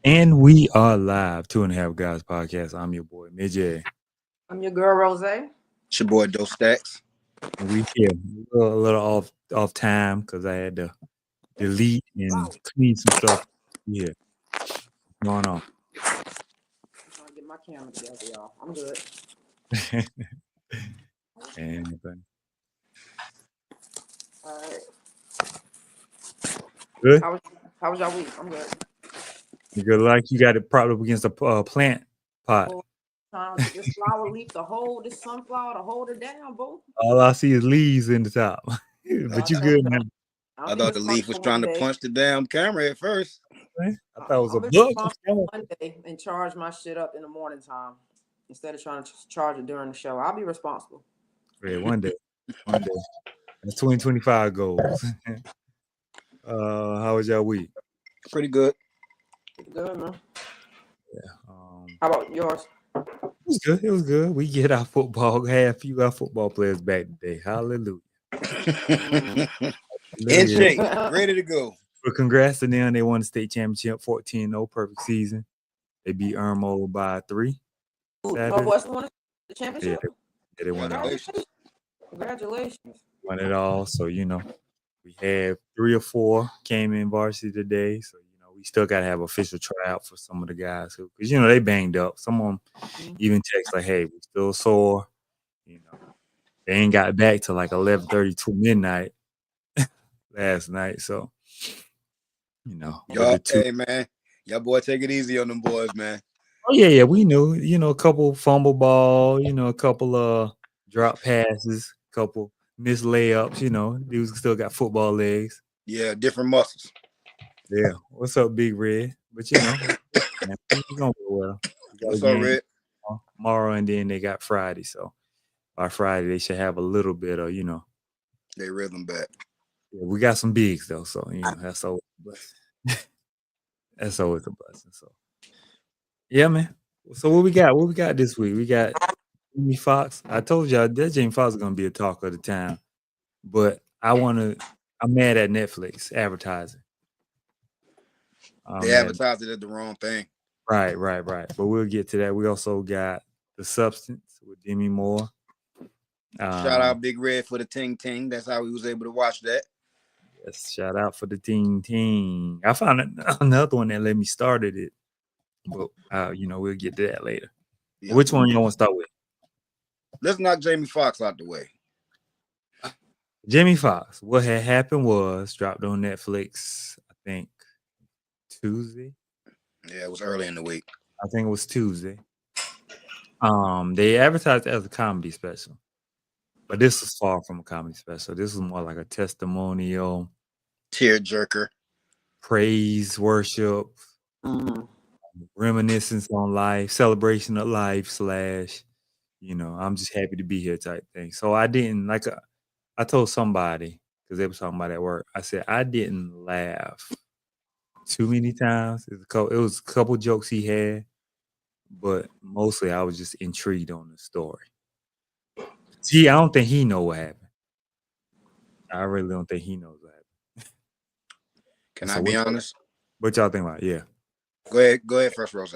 And we are live, Two and a Half Guys podcast. I'm your boy, Midget. I'm your girl, Rose. It's your boy, Doe Stacks. And we here a little off time because I had to delete and clean some stuff. Yeah, what's going on? I'm trying to get my camera together, y'all. I'm good. Anything All right. good? How was y'all week? I'm good. You good? Like you got it propped up against a plant pot. Trying to get this flower leaf to hold this sunflower to hold it down, boo. All I see is leaves in the top. But you good, man. I thought the leaf was trying to punch the damn camera at first. I thought it was a book. One day and charge my shit up in the morning time instead of trying to charge it during the show. I'll be responsible. Yeah, one day. That's 2025 goals. How was y'all week? Pretty good. Good, man. Yeah. How about yours? It was good. We get our football, had a few of our football players back today. Hallelujah. In shape, ready to go. But congrats to them. They won the state championship, 14-0, perfect season. They beat Irmo by 3. Northwestern won the championship? Yeah, they won it all. Congratulations. Won it all. So, we had 3 or 4 came in varsity today. So, we still got to have official tryout for some of the guys because they banged up. Some of them even text like, "Hey, we still sore." They ain't got back to like 11:30 to midnight last night. So, y'all, hey man, y'all boy, take it easy on them boys, man. Oh yeah, we knew. A couple fumble ball. A couple of drop passes, couple missed layups. Dudes still got football legs. Yeah, different muscles. Yeah. What's up, Big Red? But man, it's gonna go well. What's up, Red? Tomorrow, and then they got Friday. So by Friday, they should have a little bit of their rhythm back. Yeah, we got some bigs though, so that's always a blessing. That's always a blessing. So yeah, man. So what we got this week? We got Jamie Foxx. I told y'all that Jamie Foxx is gonna be a talk of the town, but I'm mad at Netflix advertising. They advertised it as the wrong thing. Right. But we'll get to that. We also got The Substance with Demi Moore. Shout out Big Red for the ting ting. That's how we was able to watch that. Yes, shout out for the ting ting. I found another one that let me started it, but we'll get to that later. Yeah. Which one you want to start with? Let's knock Jamie Foxx out the way. Jamie Foxx. What had happened was dropped on Netflix, I think Tuesday. Yeah, it was early in the week. I think it was Tuesday. They advertised it as a comedy special, but this is far from a comedy special. This is more like a testimonial, tearjerker, praise, worship, reminiscence on life, celebration of life / I'm just happy to be here type thing. So I didn't I told somebody because they were talking about at work. I said I didn't laugh too many times. It was a couple jokes he had, but mostly I was just intrigued on the story. See, I don't think he know what happened. I really don't think he knows what happened. Can I be honest? What y'all think about it? Yeah. Go ahead first, Rose.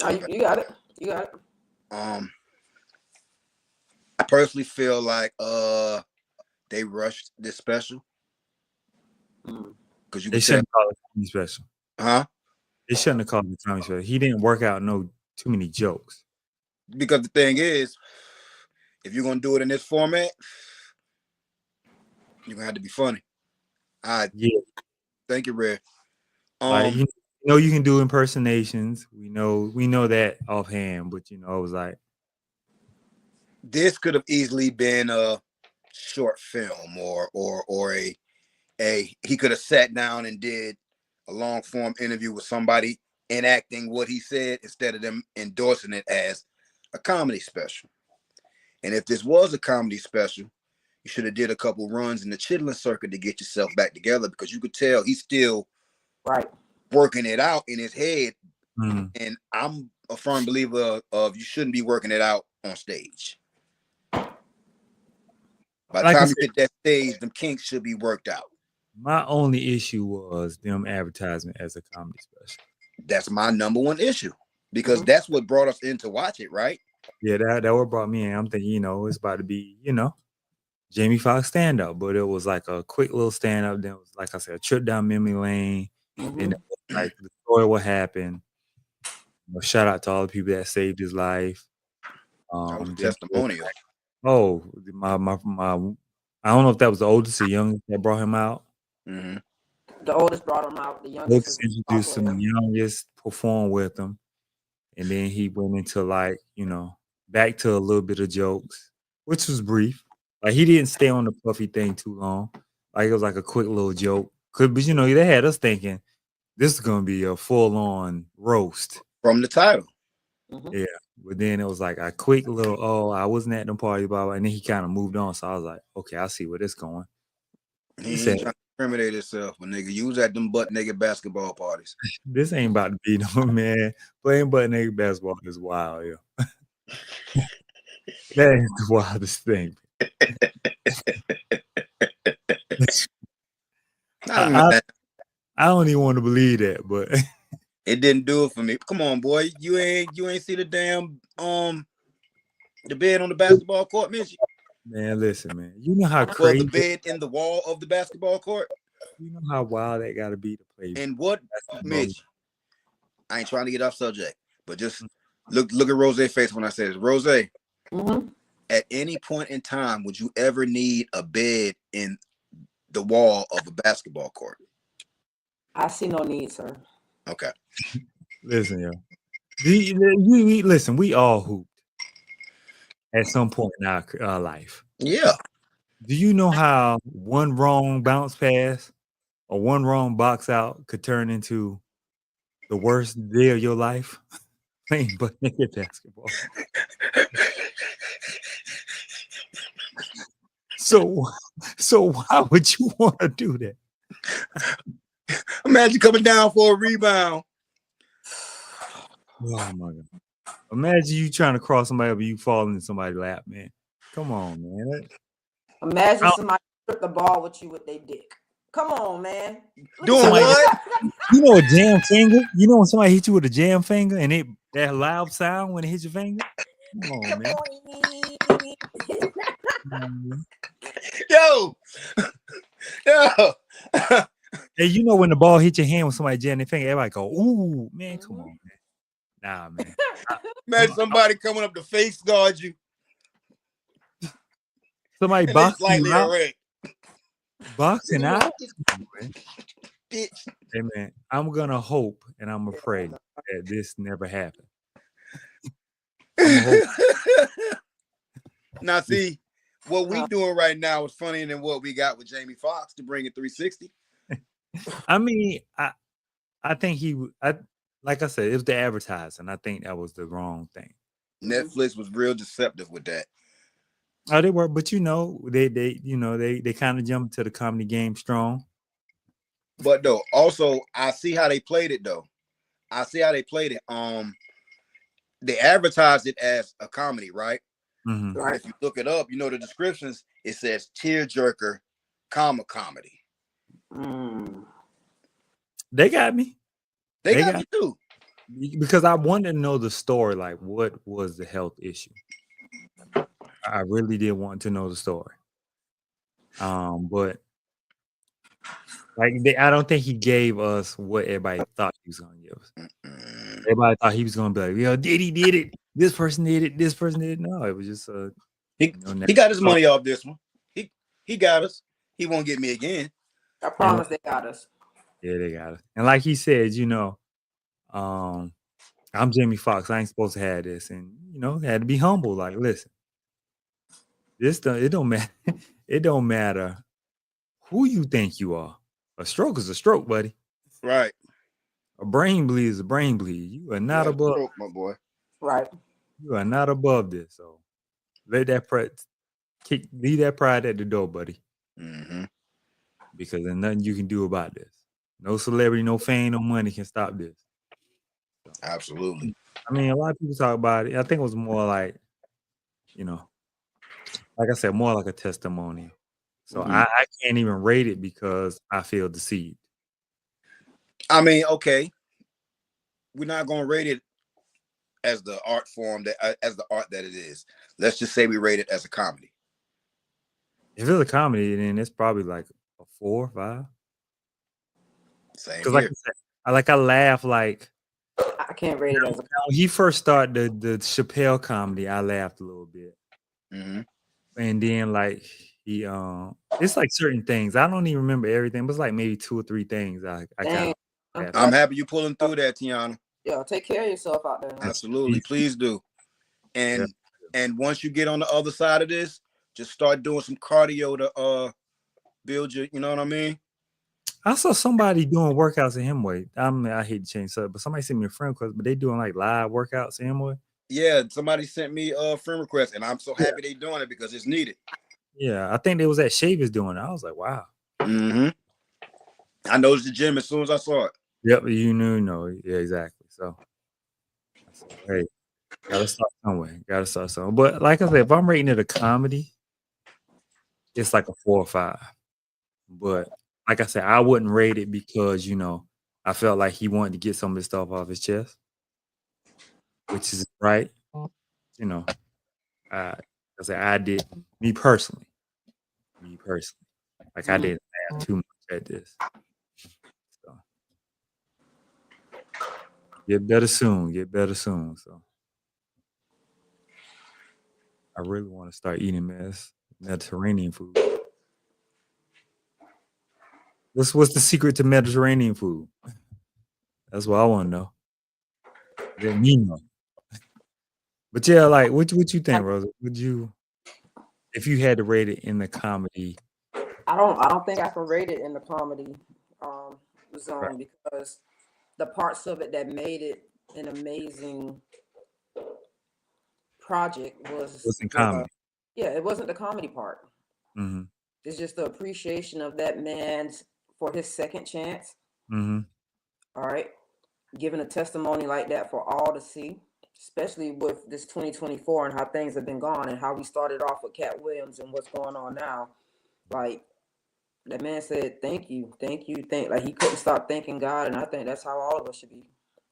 Oh, you got it. You got it. I personally feel like they rushed this special. Because they shouldn't call it comedy special. Huh? They shouldn't have called it comedy special. He didn't work out too many jokes. Because the thing is, if you're gonna do it in this format, you're gonna have to be funny. Yeah. Thank you, Red. You can do impersonations. We know that offhand, but it was like this could have easily been a short film or a he could have sat down and did a long form interview with somebody enacting what he said instead of them endorsing it as a comedy special. And if this was a comedy special, you should have did a couple runs in the Chitlin circuit to get yourself back together, because you could tell he's still working it out in his head. And I'm a firm believer of you shouldn't be working it out on stage. By the time you hit that stage, them kinks should be worked out. My only issue was them advertising as a comedy special. that's my number one issue because Mhm. that's what brought us in to watch it, right? Yeah, that what brought me in. I'm thinking, it's about to be, Jamie Foxx stand up, but it was like a quick little stand up. Then it was, like I said, a trip down memory lane. Then Mhm. it was like the story what happened. Shout out to all the people that saved his life. That was a Then testimonial. my I don't know if that was the oldest or youngest that brought him out. Mhm. The oldest brought him out. The youngest Oldest is introduced him, the youngest performed with him. And then he went into like, back to a little bit of jokes, which was brief. Like he didn't stay on the Puffy thing too long. Like it was like a quick little joke. But they had us thinking this is gonna be a full-on roast. From the title. Mhm. Yeah. But then it was like a quick little, I wasn't at the party, blah, blah, and then he kind of moved on. So I was like, okay, I see where this going. He said- ain't trying to incriminate himself, but nigga, you was at them butt naked basketball parties. This ain't about to be no man. Playing butt naked basketball is wild, yeah. That is the wildest thing. I don't even want to believe that, but it didn't do it for me. Come on, boy. You ain't see the damn the bed on the basketball court, Mitch. Man, listen, man. You know how Well, crazy the bed in the wall of the basketball court. You know how wild that gotta be to play. And what, basketball. Mitch? I ain't trying to get off subject, but just look at Rose's face when I say this. Rose, Mhm. at any point in time, would you ever need a bed in the wall of a basketball court? I see no need, sir. Okay. Listen, yo. Listen, we all hooped at some point in our life. Yeah. Do you know how one wrong bounce pass or one wrong box out could turn into the worst day of your life? Playing butt naked basketball. So why would you want to do that? Imagine coming down for a rebound. Oh my God. Imagine you trying to cross somebody up and you falling in somebody's lap, man. Come on, man. Imagine somebody took the ball with you with their dick. Come on, man. Doing what? You know a jam finger? You know when somebody hit you with a jam finger and that loud sound when it hits your finger? Come on, man. Yo. Hey, you know when the ball hit your hand when somebody jam their finger, everybody go, ooh, man, come on, man. Nah, man. Imagine somebody coming up to face guard you. Somebody boxing you out. Erect. Boxing out? Bitch. Hey, man, I'm going to hope and I'm going to pray that this never happened. Now, see, what we doing right now is funnier than what we got with Jamie Foxx to bring it 360. I mean, I think like I said, it was the advertising. I think that was the wrong thing. Netflix was real deceptive with that. Oh, they were, but they kind of jumped to the comedy game strong. But though, also I see how they played it though. I see how they played it. They advertised it as a comedy, right? Mm-hmm. Right. If you look it up, the descriptions, it says tearjerker, comedy. They got me. They got me too. Because I wanted to know the story, like what was the health issue. I really did want to know the story. But like I don't think he gave us what everybody thought he was gonna give us. Everybody thought he was gonna be like, yo, he did it. This person did it. This person did it. No, it was just he got his money off this one. He got us. He won't get me again. I promise they got us. Yeah, they got us. And like he said, I'm Jamie Foxx. I ain't supposed to have this, and had to be humble. Like, listen, it don't matter. It don't matter who you think you are. A stroke is a stroke, buddy. Right. A brain bleed is a brain bleed. You are not above, stroke, my boy. Right. You are not above this. So let that leave that pride at the door, buddy. Mm-hmm. Because there's nothing you can do about this. No celebrity, no fame, no money can stop this. So, absolutely. I mean, a lot of people talk about it. I think it was more like, like I said, more like a testimonial. So I can't even rate it because I feel deceived. I mean, okay. we're not gonna rate it as the art form that as the art that it is. Let's just say we rate it as a comedy. If it's a comedy, then it's probably like a 4 or 5. Same Because like here. I said, I laugh like I can't rate it as a when he first started the Chappelle comedy, I laughed a little bit. Mhm. And then like he it's like certain things. I don't even remember everything, but it's like maybe 2 or 3 things I kind Dang. of laughed I'm at. happy you pulling through that, Tiana. Yeah, take care of yourself out there. Absolutely, please do. And once you get on the other side of this, just start doing some cardio to build your, you know what I mean? I saw somebody doing workouts in Hemway. I hate to change subject, but somebody sent me a friend request, but they doing like live workouts in Hemway. Yeah, somebody sent me a friend request, and I'm so happy they doing it because it's needed. Yeah, I think they was at Shavers doing it. I was like, wow. Mm-hmm. I noticed the gym as soon as I saw it. Yep, you knew, no, yeah, exactly. So, I said, hey, gotta start somewhere. Gotta start somewhere. But like I said, if I'm rating it a comedy, it's like a 4 or 5. But like I said, I wouldn't rate it because I felt like he wanted to get some of his stuff off his chest, which is right. I said I did me personally, like I didn't laugh too much at this. So get better soon. So I really want to start eating Mediterranean food. What's the secret to Mediterranean food? That's what I want to know. Let me know. But yeah, like what you think, Rosa? Would you, if you had to rate it in the comedy? I don't think I can rate it in the comedy zone Right. because the parts of it that made it an amazing project was in comedy. Yeah, it wasn't the comedy part. Mm-hmm. It's just the appreciation of that man's for his second chance. Mm-hmm. All right, giving a testimony like that for all to see, especially with this 2024 and how things have been gone and how we started off with Cat Williams and what's going on now. Like that man said, thank you. Like he couldn't stop thanking God, and I think that's how all of us should be.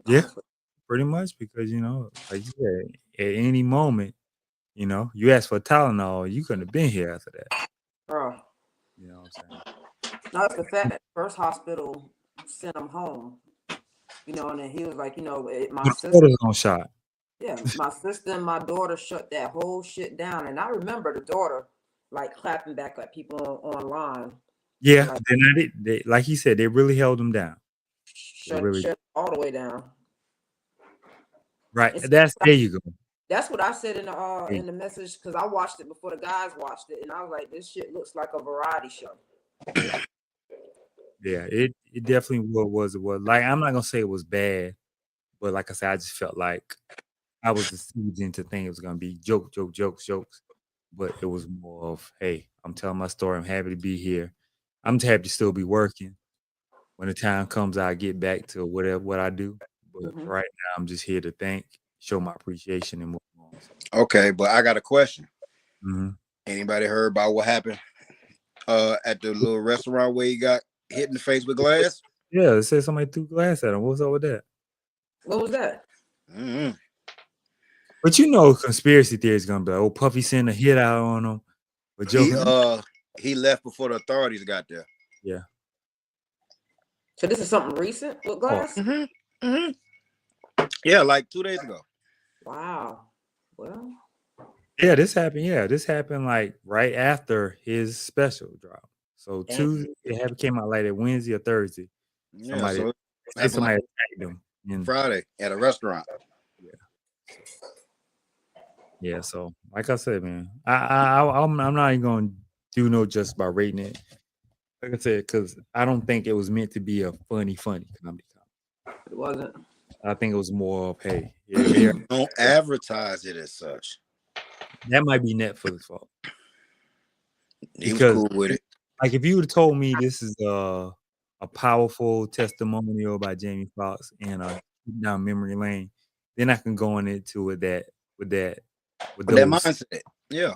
Yeah, honestly. pretty much because like you said, at any moment, you asked for Tylenol, you couldn't have been here after that. Bro. You know what I'm saying? No, it's the fact that the first hospital sent him home. And then he was like, my sister. Cortisone shot. Yeah, my sister and my daughter shut that whole shit down, and I remember the daughter like clapping back at people online. Yeah, Like, they like he said, they really held him down. shut all the way down. Right. There you go. That's what I said in the message because I watched it before the guys watched it, and I was like, this shit looks like a variety show. Yeah, it definitely was. Like, I'm not gonna say it was bad, but like I said, I just felt like I was deceived to think it was gonna be jokes. But it was more of, hey, I'm telling my story. I'm happy to be here. I'm just happy to still be working. When the time comes, I'll get back to what I do. But right now, I'm just here to show my appreciation and move on. Okay, but I got a question. Mm-hmm. Anybody heard about what happened at the little restaurant where he got hit in the face with glass? Yeah, it said somebody threw glass at him. What's up with that? What was that? Mm-hmm. But conspiracy theory is gonna be like, oh, Puffy sent a hit out on him. But he left before the authorities got there. Yeah. So this is something recent with glass? Mm-hmm. Mm-hmm. Yeah, like 2 days ago. Wow. Well. Yeah, this happened like right after his special drop. So Tuesday, it came out like that Wednesday or Thursday. Yeah, somebody attacked him Friday at a restaurant. Yeah. So like I said, man, I'm not even gonna do no just by rating it. Like I said, because I don't think it was meant to be a funny comedy. It wasn't. I think it was more of, hey, don't advertise it as such. That might be Netflix's fault. He was cool with it. Like if you would have told me this is a powerful testimonial by Jamie Foxx and down memory lane, then I can go into it with that mindset. Yeah.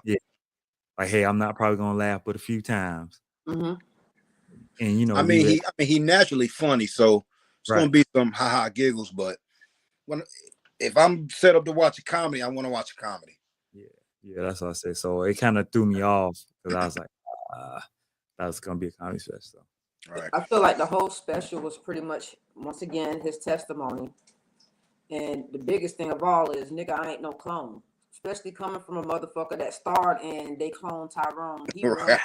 Like, hey, I'm not probably gonna laugh but a few times. Mm-hmm. And he naturally funny, so it's gonna be some haha giggles, but if I'm set up to watch a comedy, I want to watch a comedy. Yeah, that's what I said. So it kind of threw me off because I was like, that was gonna be a comedy special. Right. I feel like the whole special was pretty much, once again, his testimony. And the biggest thing of all is, nigga, I ain't no clone. Especially coming from a motherfucker that starred and they cloned Tyrone. He Right.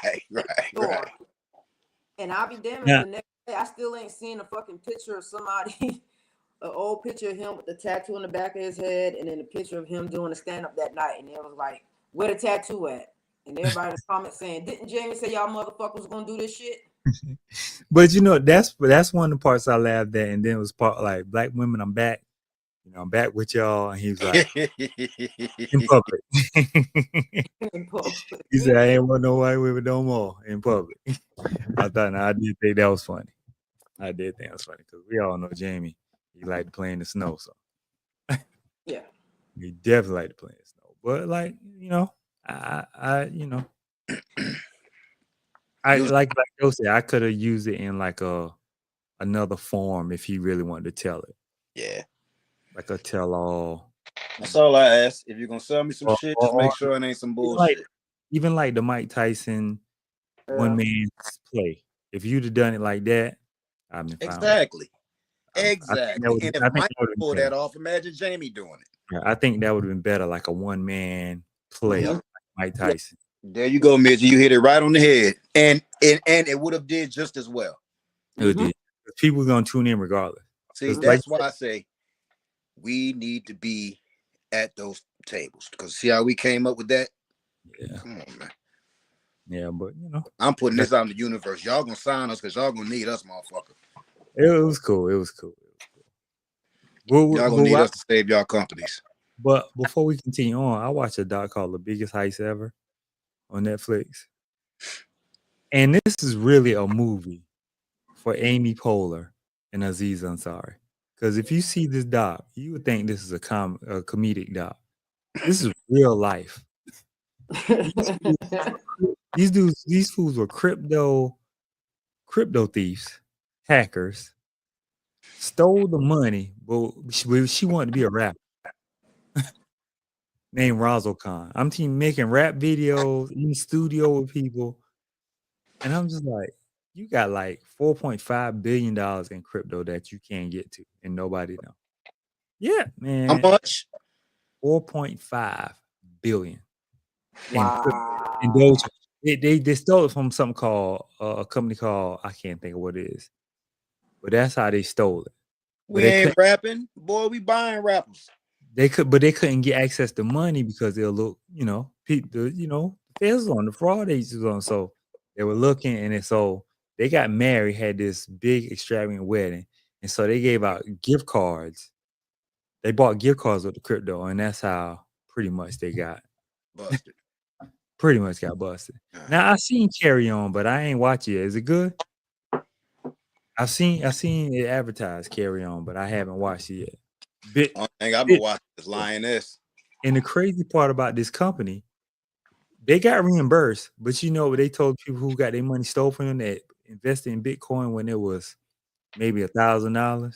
And I'll be damned Yeah. if the next day I still ain't seen a fucking picture of somebody, an old picture of him with the tattoo on the back of his head, and then a picture of him doing a stand-up that night. And it was like, where the tattoo at? And everybody in the comments saying, didn't Jamie say y'all motherfuckers gonna do this shit? But you know, that's one of the parts I laughed at, and then it was part like Black Women, I'm back. You know, I'm back with y'all. And he was like, in public. He said, I ain't want no white women no more in public. I did think that was funny. I did think it was funny because we all know Jamie. He liked playing the snow, so Yeah. he definitely liked to play in the snow. But like, you know, I you know, I like Joe said, I could have used it in like another form if he really wanted to tell it. Yeah. Like a tell all. That's all I ask. If you're gonna sell me some shit, just make sure it ain't some bullshit. Even like the Mike Tyson one man play. If you'd have done it like that, I've been fine. Exactly. Exactly. And if Mike pulled that off, imagine Jamie doing it. Yeah, I think that would have been better, like a one man play, like Mike Tyson. There you go, Mitch. You hit it right on the head, and it would have did just as well. It did. People are gonna tune in regardless. See, that's why I say we need to be at those tables, because see how we came up with that. Yeah, come on, man. Yeah, but you know, I'm putting this out in the universe. Y'all gonna sign us because y'all gonna need us, motherfucker. It was cool. Y'all gonna need us to save y'all companies. But before we continue on, I watched a doc called The Biggest Heist Ever on Netflix. And this is really a movie for Amy Poehler and Aziz Ansari. Because if you see this doc, you would think this is a comedic doc. This is real life. These fools were crypto thieves, hackers, stole the money, but she wanted to be a rapper. Named Razzle Khan. I'm making rap videos in studio with people. And I'm just like, you got like $4.5 billion in crypto that you can't get to and nobody know. Yeah, man. How much? 4.5 billion. Wow. And those they stole it from something called a company called, I can't think of what it is. But that's how they stole it. We ain't rapping, boy. We buying rappers. They couldn't get access to money because they'll look, the feds on the fraud agencies on. So they were looking, and so they got married, had this big extravagant wedding, and so they gave out gift cards. They bought gift cards with the crypto, and that's how pretty much they got busted. Pretty much got busted. Now I seen Carry On, but I ain't watch it. Is it good? I've seen it advertised, Carry On, but I haven't watched it yet. I think I've been watching this Lioness. And the crazy part about this company, they got reimbursed, but you know what they told people who got their money stolen from them that invested in Bitcoin when it was maybe $1,000.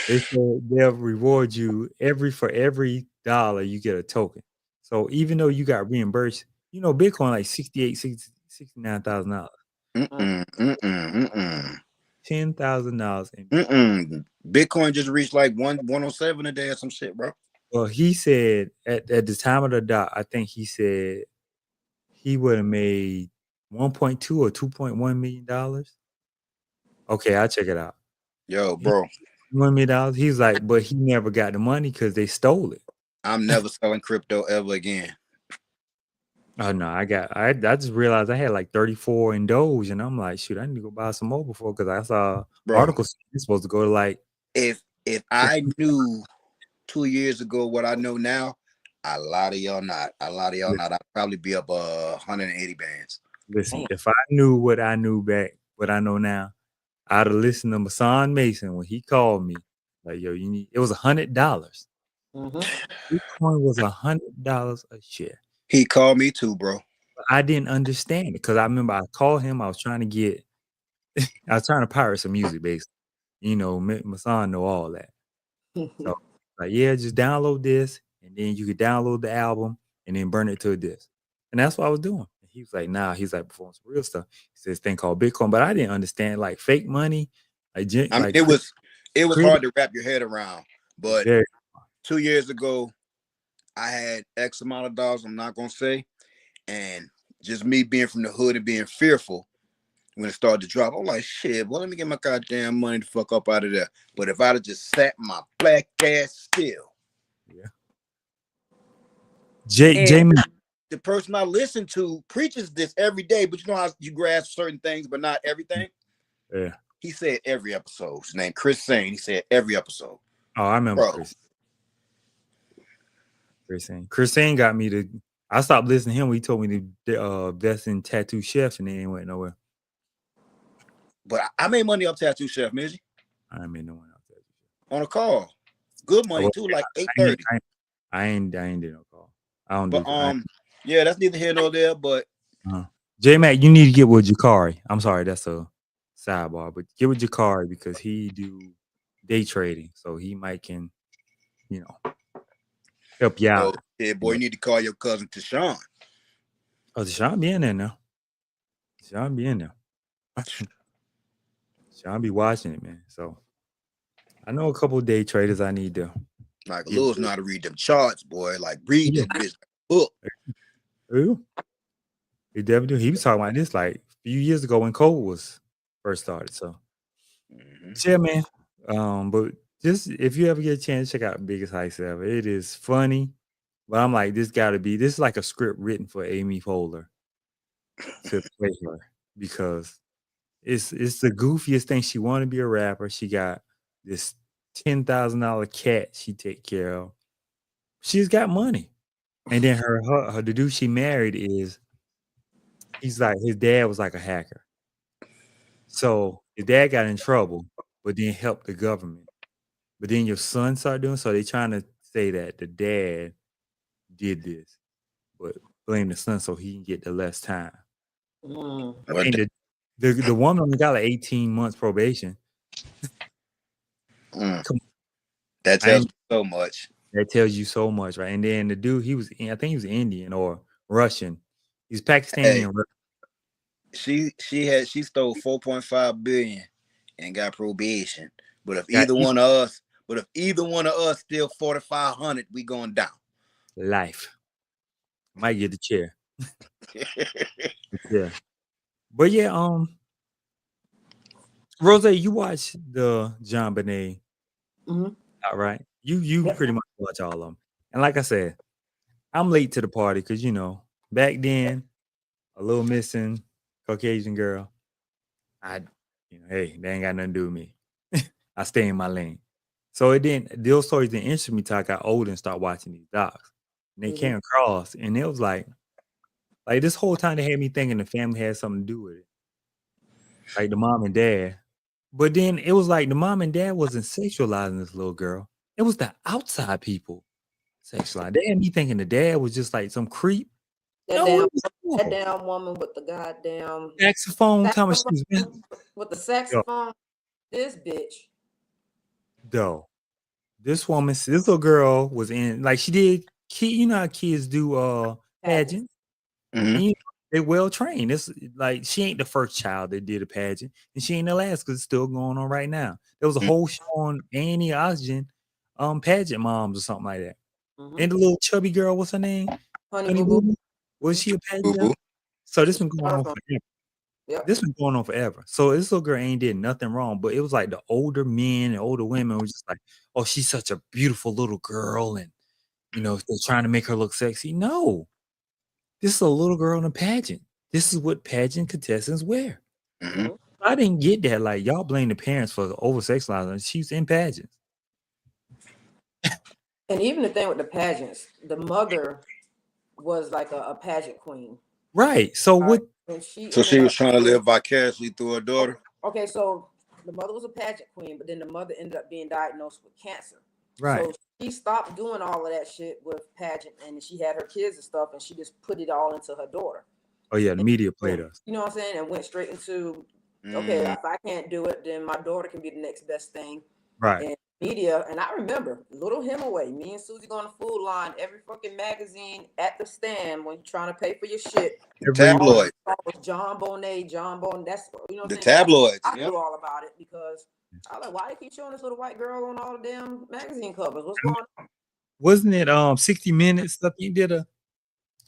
They said they'll reward you for every dollar you get a token. So even though you got reimbursed, Bitcoin like $69,000. $10,000. Bitcoin just reached like 107 a day or some shit, bro. Well, he said at the time of the doc, I think he said he would have made $1.2 or $2.1 million. Okay, I'll check it out. Yo, bro. $1 million. He's like, but he never got the money because they stole it. I'm never selling crypto ever again. Oh no, I just realized I had like 34 in Doge, and I'm like, shoot, I need to go buy some more before, because I saw articles supposed to go to like. If I knew 2 years ago what I know now, a lot of y'all not. I'd probably be up 180 bands. Listen, if I knew what I knew back, what I know now, I'd have listened to Masan Mason when he called me. Like, yo, it was $100. Bitcoin was $100 a share. He called me too, bro. I didn't understand it because I remember I called him. I was trying to pirate some music, basically. Masan know all that. So like, yeah, just download this, and then you could download the album and then burn it to a disc. And that's what I was doing. And he was like, nah, he's like performing some real stuff. He said this thing called Bitcoin, but I didn't understand like fake money, I mean, like it was credit. hard to wrap your head around. But Very 2 years ago, I had X amount of dollars. I'm not gonna say, and just me being from the hood and being fearful when it started to drop. I'm like, shit. Well, let me get my goddamn money the fuck up out of there. But if I'd have just sat my black ass still, yeah. J and Mac. the person I listen to preaches this every day, but you know how you grasp certain things, but not everything. Yeah. He said every episode. His name Chris Sane. He said every episode. Oh, I remember Bro. Chris Sane got me to. I stopped listening to him when he told me to invest in Tattoo Chef, and it ain't went nowhere. But I made money off Tattoo Chef, Midgie. I ain't made no money off Tattoo Chef. On a call. Good money too, like 8:30. I ain't did no call. I don't But do yeah, that's neither here nor there. But J Mac, you need to get with Jakari. I'm sorry, that's a sidebar, but get with Jakari because he do day trading, so he might can, help you out. Yeah, boy, you need to call your cousin Tashawn. Oh, Tashawn be in there now. Tashawn be in there. Tashawn be watching it, man. So I know a couple of day traders I need to. Like Lil's know how to read them charts, boy. Like read that bitch book. Ooh. He definitely do. He was talking about this like a few years ago when COVID was first started. So yeah, man. But just if you ever get a chance, check out Biggest Heist Ever. It is funny, but I'm like, this is like a script written for Amy Poehler to play her because it's the goofiest thing. She want to be a rapper. She got this $10,000 cat she take care of. She's got money, and then her the dude she married he's like his dad was like a hacker. So his dad got in trouble, but then helped the government. But then your son started doing so. They trying to say that the dad did this, but blame the son so he can get the less time. I mean, the woman only got like 18 months probation. That tells you so much. That tells you so much, right? And then the dude, I think he was Indian or Russian. He's Pakistani and Russian. She stole 4.5 billion and got probation. But if either one of us steal 4,500, we going down. Life. Might get the chair. Yeah. But yeah, Rose, you watch the John Bonet, right? You pretty much watch all of them. And like I said, I'm late to the party because back then, a little missing Caucasian girl. Hey, they ain't got nothing to do with me. I stay in my lane. So those stories didn't interest me till I got older and started watching these docs. And they came across, and it was like this whole time they had me thinking the family had something to do with it. Like the mom and dad. But then it was like the mom and dad wasn't sexualizing this little girl. It was the outside people sexualizing. They had me thinking the dad was just like some creep. That damn woman with the goddamn saxophone. With the saxophone. This bitch. Though. This little girl was in, like, she did, you know how kids do pageants? They well trained. It's like she ain't the first child that did a pageant, and she ain't the last because it's still going on right now. There was a whole show on A&E Oxygen, pageant moms or something like that. And the little chubby girl, what's her name? Honey Boo Boo. Was she a pageant? So this been going on forever. Yep. This been going on forever. So this little girl ain't did nothing wrong, but it was like the older men and older women was just like, oh, she's such a beautiful little girl, and they're trying to make her look sexy. No. This is a little girl in a pageant. This is what pageant contestants wear. I didn't get that. Like, y'all blame the parents for over-sexualizing. She's in pageants. And even the thing with the pageants, the mother was like a pageant queen. Right. So what? She was trying to live vicariously through her daughter? Okay, so the mother was a pageant queen, but then the mother ended up being diagnosed with cancer. Right. So she stopped doing all of that shit with pageant, and she had her kids and stuff, and she just put it all into her daughter. Oh yeah, the media played us. You know what I'm saying? And went straight into, okay, if I can't do it, then my daughter can be the next best thing. Right. And media, and I remember Little Hemingway, me and Susie going to Food Line, every fucking magazine at the stand when you're trying to pay for your shit. The Every tabloid. All was John Bonet, that's, you know what The I'm saying? tabloids. I Yep. knew all about it because I was like, why they keep showing this little white girl on all the damn magazine covers? What's going on? wasn't it 60 Minutes? I think did a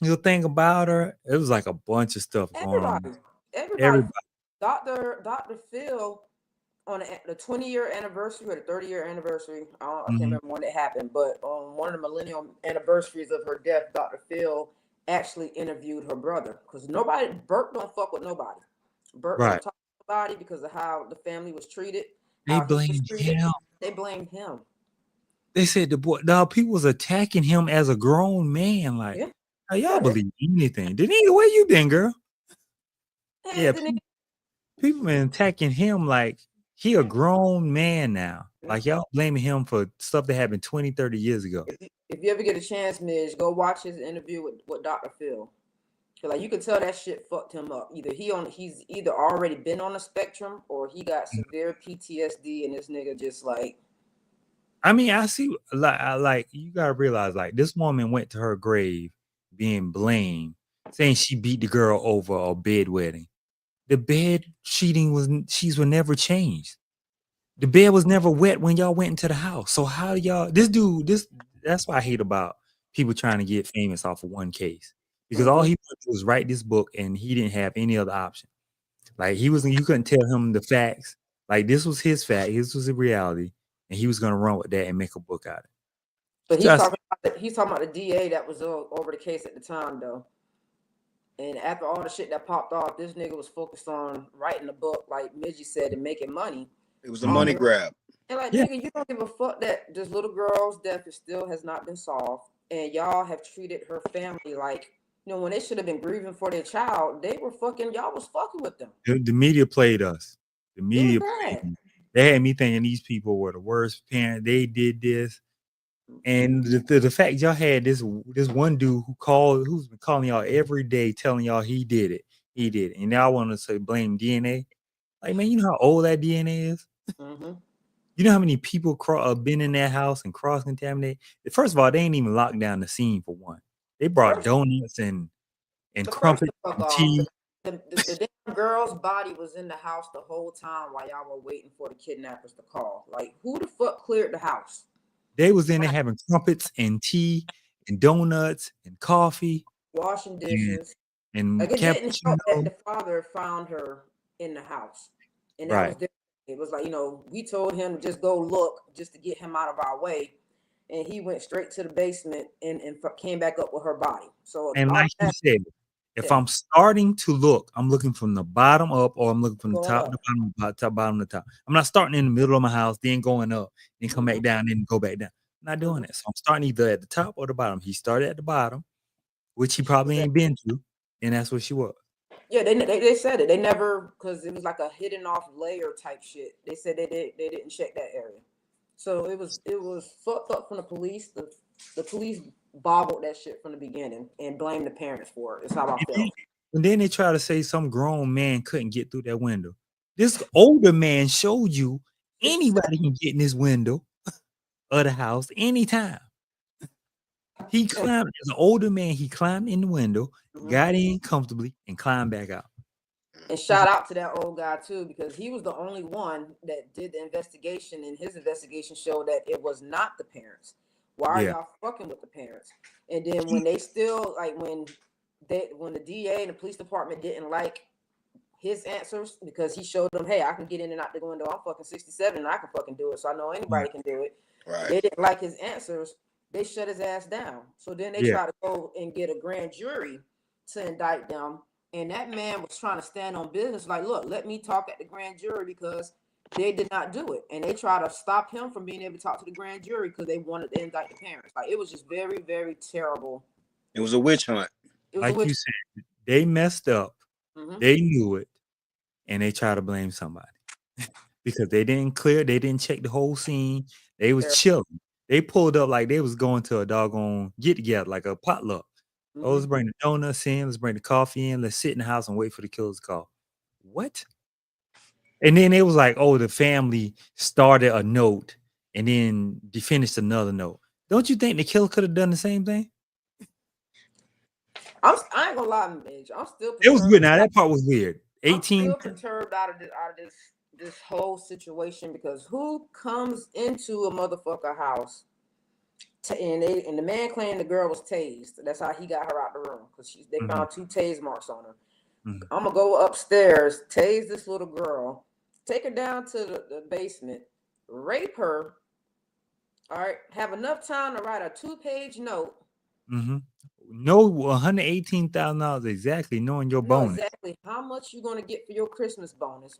little thing about her. It was like a bunch of stuff going on. Everybody. Dr. Phil on the 20-year anniversary or the 30-year anniversary, I can't remember when it happened, but on one of the millennial anniversaries of her death, Dr. Phil actually interviewed her brother because Bert don't fuck with nobody. Bert Right. don't talk to nobody because of how the family was treated. They blamed him. They blamed him. They said the people was attacking him as a grown man. Like, how y'all believe anything? Denise, where you been, girl? Yeah, people been attacking him like he a grown man now. Like y'all blaming him for stuff that happened 20, 30 years ago. If you ever get a chance, Midge, go watch his interview with Dr. Phil. Like you can tell that shit fucked him up. He's either already been on the spectrum or he got severe PTSD and this nigga just like. I mean, I see like you gotta realize like this woman went to her grave being blamed, saying she beat the girl over a bedwetting. The bed sheets were never changed. The bed was never wet when y'all went into the house. So how y'all that's what I hate about people trying to get famous off of one case. Because all he wanted to do was write this book and he didn't have any other option. Like you couldn't tell him the facts. Like this was his fact, this was a reality, and he was gonna run with that and make a book out of it. But he's talking about the DA that was over the case at the time though. And after all the shit that popped off, this nigga was focused on writing the book, like Midgie said, and making money. It was a money grab. And like, nigga, you don't give a fuck that this little girl's death still has not been solved. And y'all have treated her family like, you know, when they should have been grieving for their child, y'all was fucking with them. The media played us. The media played me. They had me thinking these people were the worst parent. They did this. And the fact y'all had this one dude who's been calling y'all every day, telling y'all he did it. And now I want to say blame DNA. Like, man, you know how old that DNA is? You know how many people been in that house and cross-contaminated? First of all, they ain't even locked down the scene for one. They brought donuts and crumpets and tea. The damn girl's body was in the house the whole time while y'all were waiting for the kidnappers to call. Like, who the fuck cleared the house? They was in there having crumpets and tea and donuts and coffee, washing dishes, and like it didn't help that the father found her in the house, and that was different. It was like, you know, we told him to just go look just to get him out of our way, and he went straight to the basement and came back up with her body. So, and like you said, if I'm starting to look, I'm looking from the bottom up, or I'm looking from the top to the bottom, bottom to top. I'm not starting in the middle of my house, then going up, then come back down, then go back down. I'm not doing that. So I'm starting either at the top or the bottom. He started at the bottom, which he probably ain't been to, and that's what she was. Yeah, they said it. They never, because it was like a hidden off layer type shit. They said they didn't check that area. So it was fucked up from the police. The police boggled that shit from the beginning and blamed the parents for it. It's how I felt. And then they try to say some grown man couldn't get through that window. This older man showed you anybody can get in this window of the house anytime. He climbed, as an older man, he climbed in the window, got in comfortably, and climbed back out. And shout out to that old guy too, because he was the only one that did the investigation, and his investigation showed that it was not the parents. Why are y'all fucking with the parents? And then when they still like when the DA and the police department didn't like his answers because he showed them, hey, I can get in and out the window. I'm fucking 67 and I can fucking do it. So I know anybody can do it. Right. They didn't like his answers. They shut his ass down. So then they tried to go and get a grand jury to indict them. And that man was trying to stand on business. Like, look, let me talk at the grand jury because they did not do it. And they tried to stop him from being able to talk to the grand jury because they wanted to indict the parents. Like, it was just very, very terrible. It was a witch hunt. Like you said, they messed up. They knew it. And they tried to blame somebody because they didn't check the whole scene. They was chilling. They pulled up like they was going to a doggone get together, like a potluck. Oh, let's bring the donuts in. Let's bring the coffee in. Let's sit in the house and wait for the killers to call. What? And then it was like, oh, the family started a note and then finished another note. Don't you think the killer could have done the same thing? I ain't gonna lie, Midge. I'm still It was perturbed. weird. Now that part was weird. I'm 18. still perturbed out of this whole situation because who comes into a motherfucker house and the man claimed the girl was tased. That's how he got her out the room because they found 2 tase marks on her. I'm gonna go upstairs, tase this little girl, take her down to the basement, rape her. All right, have enough time to write a 2-page note. No, $118,000 exactly, knowing your Know bonus. exactly how much you're gonna get for your Christmas bonus.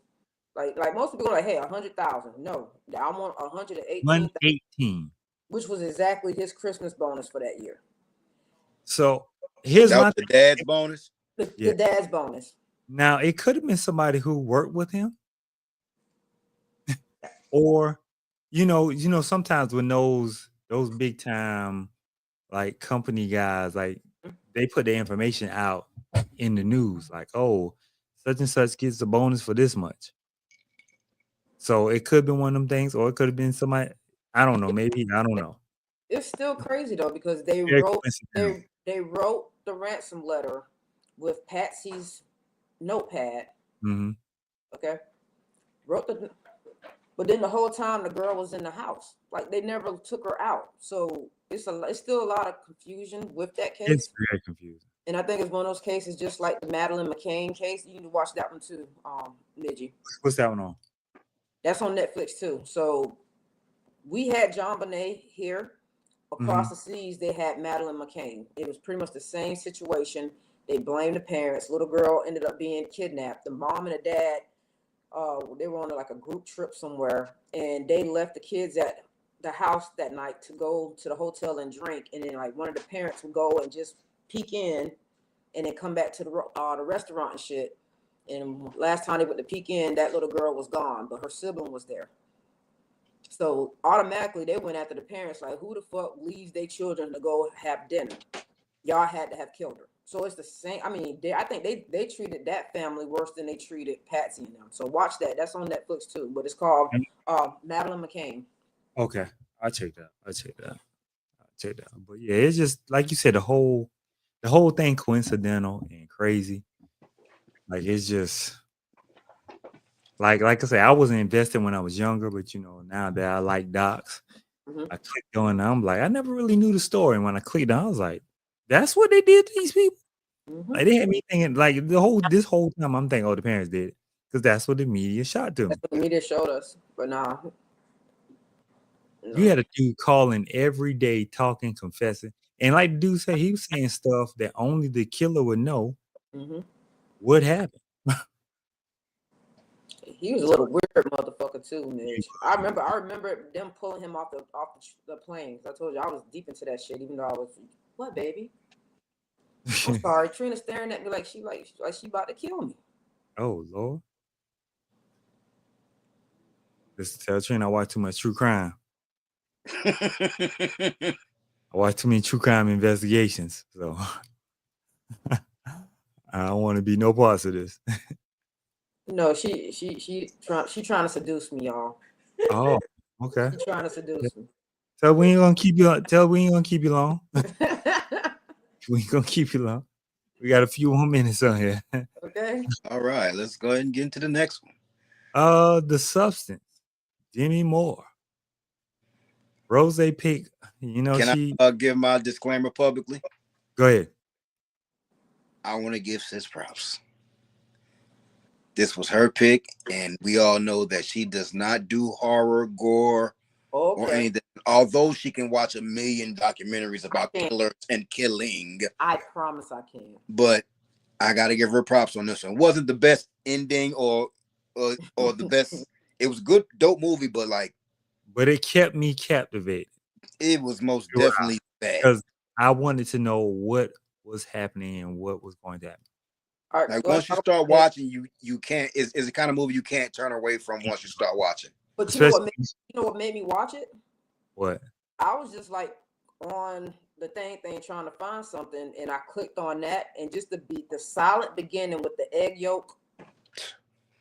Like most people are like, hey, 100,000. No, I want 118,000, 118. which was exactly his Christmas bonus for that year. So here's That my was the dad's bonus. The dad's bonus. Now it could have been somebody who worked with him, or sometimes when those big time like company guys, like they put their information out in the news, like, oh, such and such gets a bonus for this much. So it could have been one of them things, or it could have been somebody. I don't know. Maybe I don't know. It's still crazy though because they Very wrote coincidental. they wrote the ransom letter with Patsy's notepad. Okay, but then the whole time the girl was in the house. Like they never took her out. So it's still a lot of confusion with that case. It's very confusing. And I think it's one of those cases just like the Madeleine McCann case. You need to watch that one too, Midgie. What's that one on? That's on Netflix too. So we had John Bonet here. Across the seas, they had Madeleine McCann. It was pretty much the same situation. They blamed the parents. Little girl ended up being kidnapped. The mom and the dad, they were on like a group trip somewhere, and they left the kids at the house that night to go to the hotel and drink. And then like one of the parents would go and just peek in, and then come back to the restaurant and shit. And last time they went to peek in, that little girl was gone, but her sibling was there. So automatically they went after the parents, like, who the fuck leaves their children to go have dinner? Y'all had to have killed her. So it's the same. I mean, I think they treated that family worse than they treated Patsy and them. So watch that. That's on Netflix too. But it's called Madeleine McCann. Okay, I'll check that. But yeah, it's just like you said, the whole thing coincidental and crazy. Like it's just like I said, I wasn't invested when I was younger, but now that I like docs, I clicked on. I'm like, I never really knew the story, and when I clicked on, I was like, that's what they did to these people. Like they had me thinking, like this whole time, I'm thinking, oh, the parents did it because that's what the media shot to me. That's what the media showed us, but nah. You had a dude calling every day, talking, confessing, and like the dude said, he was saying stuff that only the killer would know. What happened? He was a little weird motherfucker too, Mitch. I remember them pulling him off the plane. I told you I was deep into that shit, even though I was what, baby? I'm sorry. Trina staring at me like she about to kill me. Oh Lord! Just tell Trina I watch too much true crime. I watch too many true crime investigations, so I don't want to be no parts of this. No, she trying to seduce me, y'all. Oh, okay. She's trying to seduce me. So we ain't gonna keep you. We ain't gonna keep you long. We ain't gonna keep you long. We got a few more minutes on here. Okay. All right, let's go ahead and get into the next one. The Substance, Demi Moore. Rose pick. Can I give my disclaimer publicly? Go ahead. I want to give sis props. This was her pick, and we all know that she does not do horror, gore, or anything. Although she can watch 1 million documentaries about killers and killing. I promise I can. But I got to give her props on this one. It wasn't the best ending or the best. It was a good, dope movie, but it kept me captivated. It was most definitely bad. Because I wanted to know what was happening and what was going to happen. Right, like once you start watching, you can't. It's the kind of movie you can't turn away from once you start watching. But you know what made me watch it? What? I was just like on the thing trying to find something, and I clicked on that, and just the solid beginning with the egg yolk,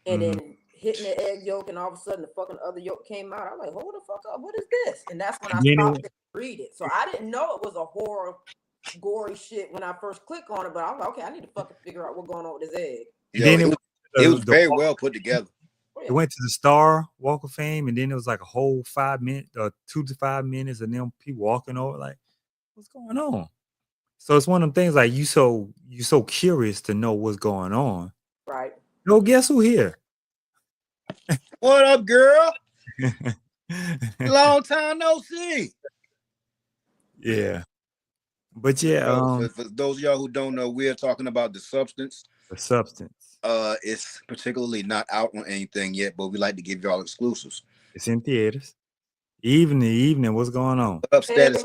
and then hitting the egg yolk, and all of a sudden the fucking other yolk came out. I'm like, hold the fuck up, what is this? And that's when I And then stopped it, to read it. So I didn't know it was a horror, gory shit when I first clicked on it. But I'm like, okay, I need to fucking figure out what's going on with this egg. and Yo, then it went it to was the very walk, well put together. Oh, it yeah. went to the Star Walk of Fame, and then it was like a whole 5 minutes, 2 to 5 minutes, and then people walking over like, what's going on? So it's one of them things like you so curious to know what's going on. Right. No, guess who here? What up, girl? Long time no see. Yeah. But yeah, So for those of y'all who don't know, we're talking about The Substance. The Substance. It's particularly not out on anything yet, but we like to give y'all exclusives. It's in theaters. Evening, what's going on? What up, Status?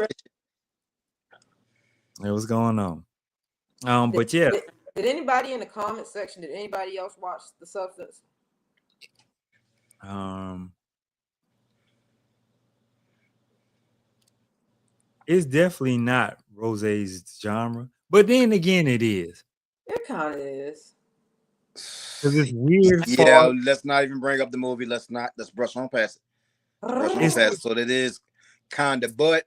What's going on? But yeah, Did anybody in the comment section, did anybody else watch The Substance? It's definitely not Rose's genre, but then again, it is. It kind of is. Because it's weird. Yeah, let's not even bring up the movie. Let's brush on past it. Brush on It's- past it. So that is kind of, but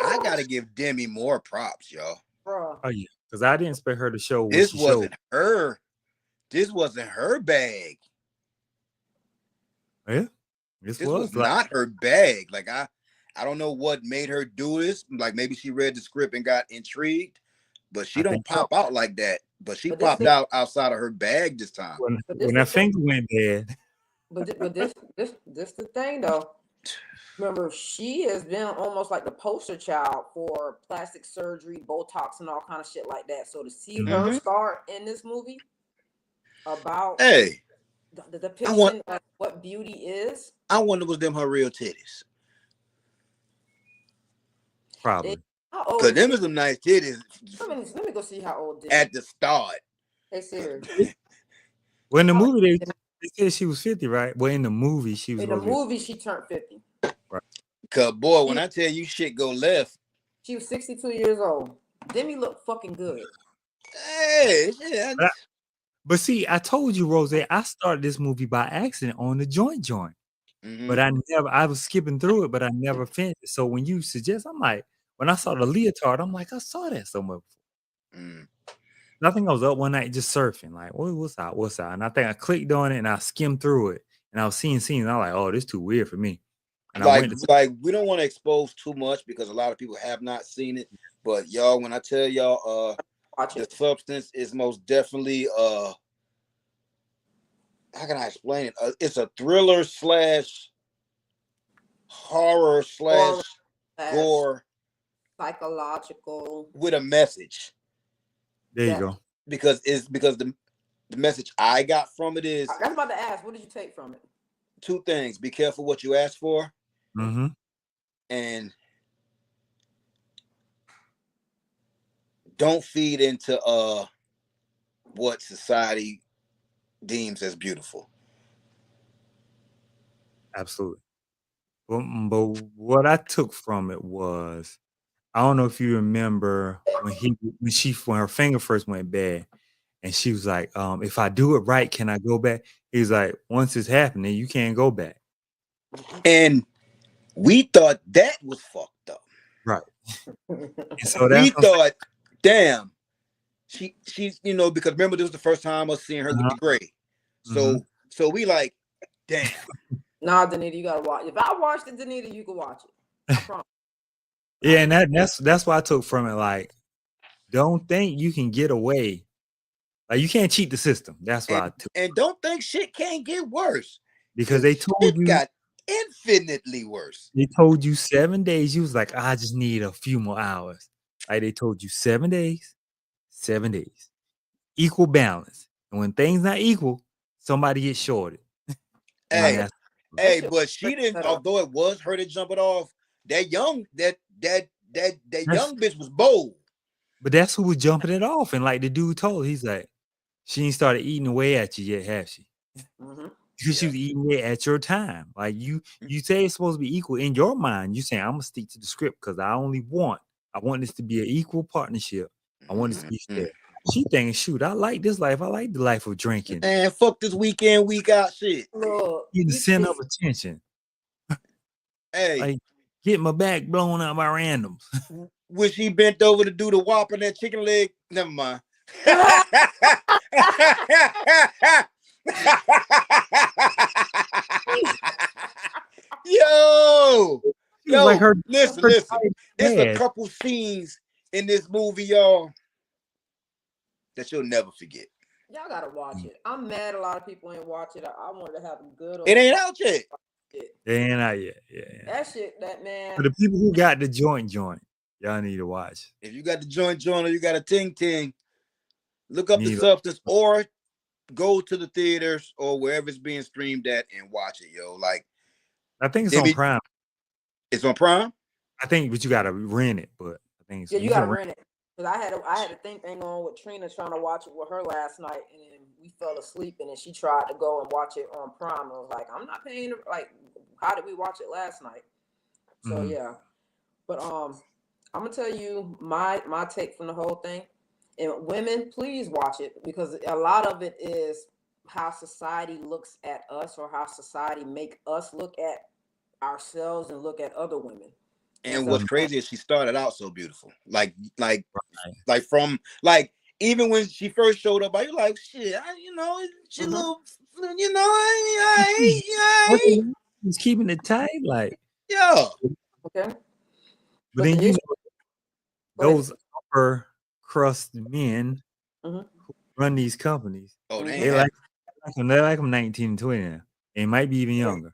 I gotta give Demi more props, y'all. Bruh. Oh yeah, because I didn't expect her to show what This she wasn't showed. her. This wasn't her bag. Yeah, this was like, not her bag. Like I don't know what made her do this. Like maybe she read the script and got intrigued, but she I don't think pop so. out like that. But she But this popped is- out outside of her bag this time. when But this when that is the- finger went bad. But this the thing though. Remember, she has been almost like the poster child for plastic surgery, Botox, and all kind of shit like that. So to see her Mhm. star in this movie about Hey, the depiction want- of what beauty is, I wonder was them her real titties. Probably. how old? Cause them is is some nice titties let me go see how old. at the start. Hey Siri. Well, in the How- movie, they said she was 50, right? Well, in the movie, she was In the supposed to be- movie, she turned 50. Cause boy, when I tell you shit go left, She was 62 years old. Demi looked fucking good. hey, yeah, But see, I told you, Rose, I started this movie by accident on the joint. mhm. But I was skipping through it, but I never finished it. So when you suggest, I'm like, when I saw the leotard, I'm like, I saw that somewhere before. Mm. I think I was up one night just surfing, like, what's out? And I think I clicked on it and I skimmed through it, and I was seeing scenes. And I'm like, oh, this is too weird for me. And I like went to we don't want to expose too much because a lot of people have not seen it. But y'all, when I tell y'all, Watch The it. Substance is most definitely how can I explain it? It's a thriller / horror / gore Psychological. with a message. there you Yeah. go. Because the message I got from it is I was about to ask, what did you take from it? two things: be careful what you ask for, Mm-hmm. and don't feed into what society deems as beautiful. Absolutely. But what I took from it was, I don't know if you remember when her finger first went bad, and she was like, if I do it right, can I go back? He's like, once it's happening, you can't go back. And we thought that was fucked up. Right. And so We that's thought, damn, she's because remember this was the first time us seeing her with the gray. So we like, damn. Nah, Danita, you gotta watch. If I watched it, Danita, you can watch it. I promise. yeah, and that's what I took from it. Like, don't think you can get away. Like, you can't cheat the system. That's what I took. And don't think shit can't get worse. Because they told It you got infinitely worse. They told you 7 days. You was like, I just need a few more hours. Like, they told you 7 days, 7 days. Equal balance. And when things not equal, somebody gets shorted. Hey, That but she didn't, although it was her to jump it off, that young young bitch was bold. But that's who was jumping it off. And like the dude told, he's like, she ain't started eating away at you yet, have she? Mhm. Because she was eating away at your time. Like you say it's supposed to be equal in your mind. You saying, I'm gonna stick to the script because I want this to be an equal partnership. I want this to be fair. She thinking, shoot, I like this life. I like the life of drinking. Man, fuck this week in, week out shit. Look, Getting the you center think- of attention. Hey, Like, get my back blown out by randoms. wish he bent over to do the whop on that chicken leg. Never mind. Yo, She was like her, listen. her It's a dad. couple scenes in this movie, y'all, that you'll never forget. Y'all gotta watch it. I'm mad a lot of people ain't watch it. I wanted to have a good. It ain't out yet. They ain't out yet. Yeah. That shit, that man. For the people who got the joint, y'all need to watch. If you got the joint or you got a ting, look up the Need- substance or go to the theaters or wherever it's being streamed at and watch it, yo. Like, I think it's Maybe- on Prime. it's on Prime. I think, but you gotta rent it. But I think it's, Yeah, you gotta can rent it. Cause I had a thing on with Trina trying to watch it with her last night, and then we fell asleep, and then she tried to go and watch it on Prime. And I was like, I'm not paying. Like, how did we watch it last night? So Mhm. yeah, but I'm gonna tell you my take from the whole thing. And women, please watch it because a lot of it is how society looks at us or how society make us look at ourselves and look at other women. And So- what's crazy is she started out so beautiful. Like Right. from even when she first showed up, I was like, shit, she Mhm. little, I He's keeping it tight, like. yeah. Okay. But But then the you issue- know, Go ahead. those upper crust men Mhm. who run these companies, Oh, They they damn. like them 19 and 20 now. They might be even younger.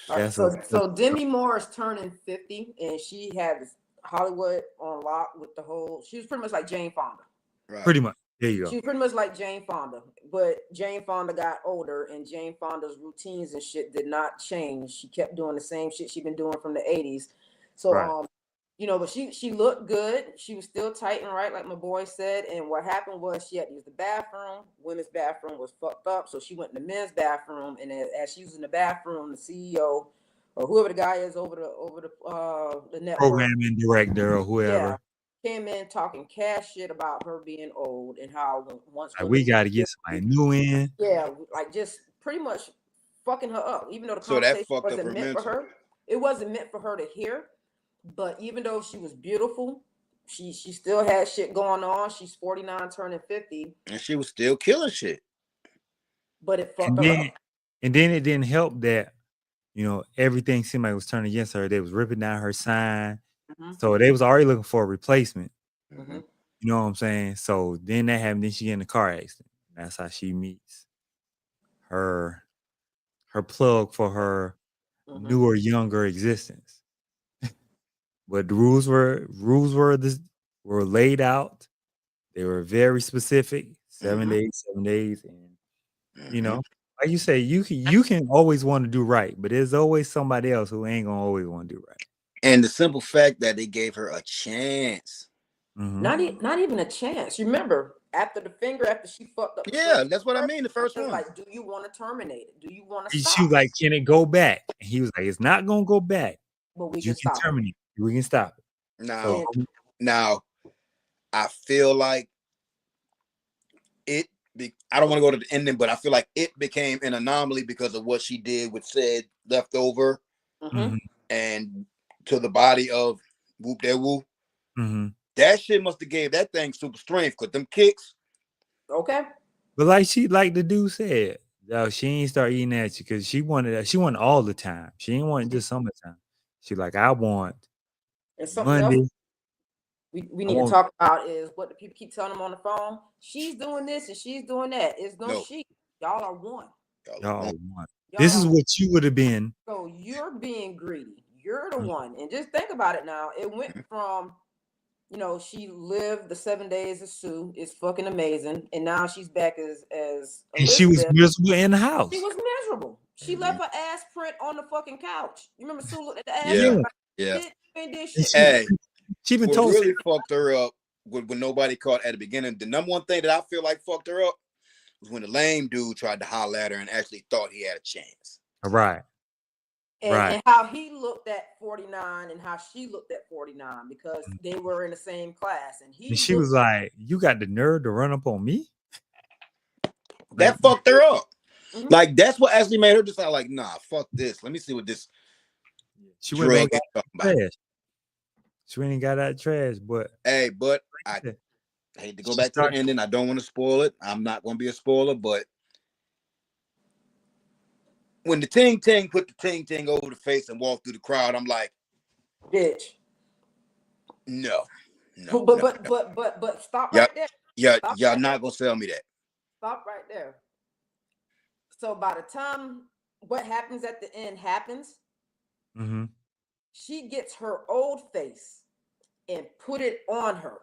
All right, That's so Demi Moore is turning 50, and she had Hollywood on lock with the whole. She was pretty much like Jane Fonda. Right. Pretty much. There you go. She was pretty much like Jane Fonda, but Jane Fonda got older, and Jane Fonda's routines and shit did not change. She kept doing the same shit she'd been doing from the 80s. So Right. but she looked good. She was still tight and right, like my boy said. And what happened was she had to use the bathroom. Women's bathroom was fucked up, so she went in the men's bathroom. And as she was in the bathroom, the CEO or whoever the guy is over the network Programming director or whoever. came in talking cash shit about her being old and how once Like, we got to get somebody new in. like just pretty much fucking her up. Even though the So that conversation fucked up wasn't her meant for mental. her, it wasn't meant for her to hear. But even though she was beautiful, she still had shit going on. She's 49, turning 50, And she was still killing shit. but it fucked And her then, up. and then it didn't help that, everything seemed like it was turning against her. They was ripping down her sign. Mhm. So they was already looking for a replacement. Mhm. You know what I'm saying? So then that happened. Then she get in a car accident. That's how she meets her plug for her Mhm. newer, younger existence. But the rules were laid out. They were very specific. 7 Mhm. days, 7 days, and Mhm. like you say, you can always want to do right, but there's always somebody else who ain't gonna always want to do right. And the simple fact that they gave her a chance. Mhm. Not even a chance. You remember after she fucked up. the Yeah, first that's what I one, mean. The first it was one. like, do you want to terminate it? Do you want to She stop? was like, "Can it go back?" And he was like, "It's not gonna go back. But we You can can stop. terminate. It. We can stop it." Now, So now, I feel like I don't want to go to the ending, but I feel like it became an anomaly because of what she did with said leftover Mhm. mhm, and to the body of Whoop That Woo. mhm. That shit must have gave that thing super strength because them kicks. Okay. But like the dude said, she ain't start eating at you because she wanted all the time. She ain't want just summertime. She like, I want And something else Monday. we I need to want talk about is what the people keep telling them on the phone. She's doing this and she's doing that. It's no, No. she. Y'all are one. y'all want- want. Y'all This is are- what you would have been. so you're being greedy. You're the Mhm. one. And just think about it now. It went from, she lived the 7 days of Sue. It's fucking amazing. And now she's back as And she was Elizabeth. miserable in the house. She was miserable. She Mhm. left her ass print on the fucking couch. You remember Sue looked at the ass? Yeah. print? Yeah. She ain't did And shit. Hey, she been what told really fucked her up when nobody caught at the beginning, the number one thing that I feel like fucked her up was when the lame dude tried to holler at her and actually thought he had a chance. right. and how he looked at 49 and how she looked at 49 because they were in the same class. And she was like, "You got the nerve to run up on me?" That fucked her up. Mm-hmm. Like that's what actually made her decide, like, nah, fuck this. Let me see what this she drug is talking about. She ain't got that trash, but hey, but I hate to go back to the ending. I don't want to spoil it. I'm not going to be a spoiler, but when the ting put the ting over the face and walked through the crowd, I'm like, bitch. No. But stop right there. Yeah, y'all not gonna sell me that. Stop right there. So by the time what happens at the end happens, she gets her old face and put it on her.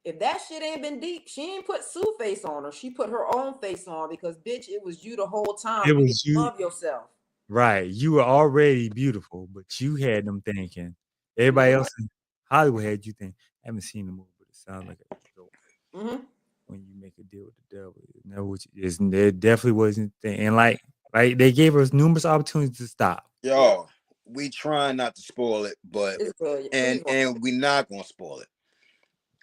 If that shit ain't been deep, she ain't put Sue face on her. She put her own face on because bitch, it was you the whole time. It was you. Love yourself. Right. You were already beautiful, but you had them thinking. Everybody else in Hollywood had you think. I haven't seen the movie, but it sounds like a joke. When you make a deal with the devil, it definitely wasn't the thing. And like they gave us numerous opportunities to stop. Yo, we trying not to spoil it, but and we're not gonna spoil it.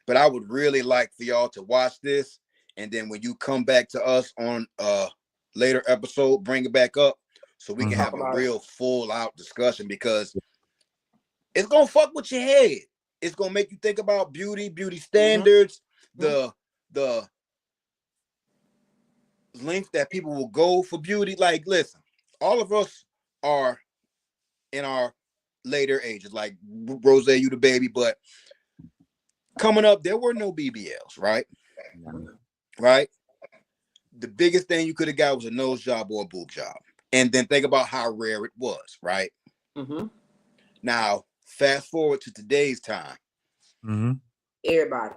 But I would really like for y'all to watch this, and then when you come back to us on a later episode, bring it back up so we can have a real full out discussion, because it's gonna fuck with your head. It's gonna make you think about beauty standards, the length that people will go for beauty. Like, listen, all of us are in our later ages. Like Rose, you the baby, but coming up, there were no BBLs, right? Right. The biggest thing you could have got was a nose job or a boob job, and then think about how rare it was, right? Now, fast forward to today's time. Everybody.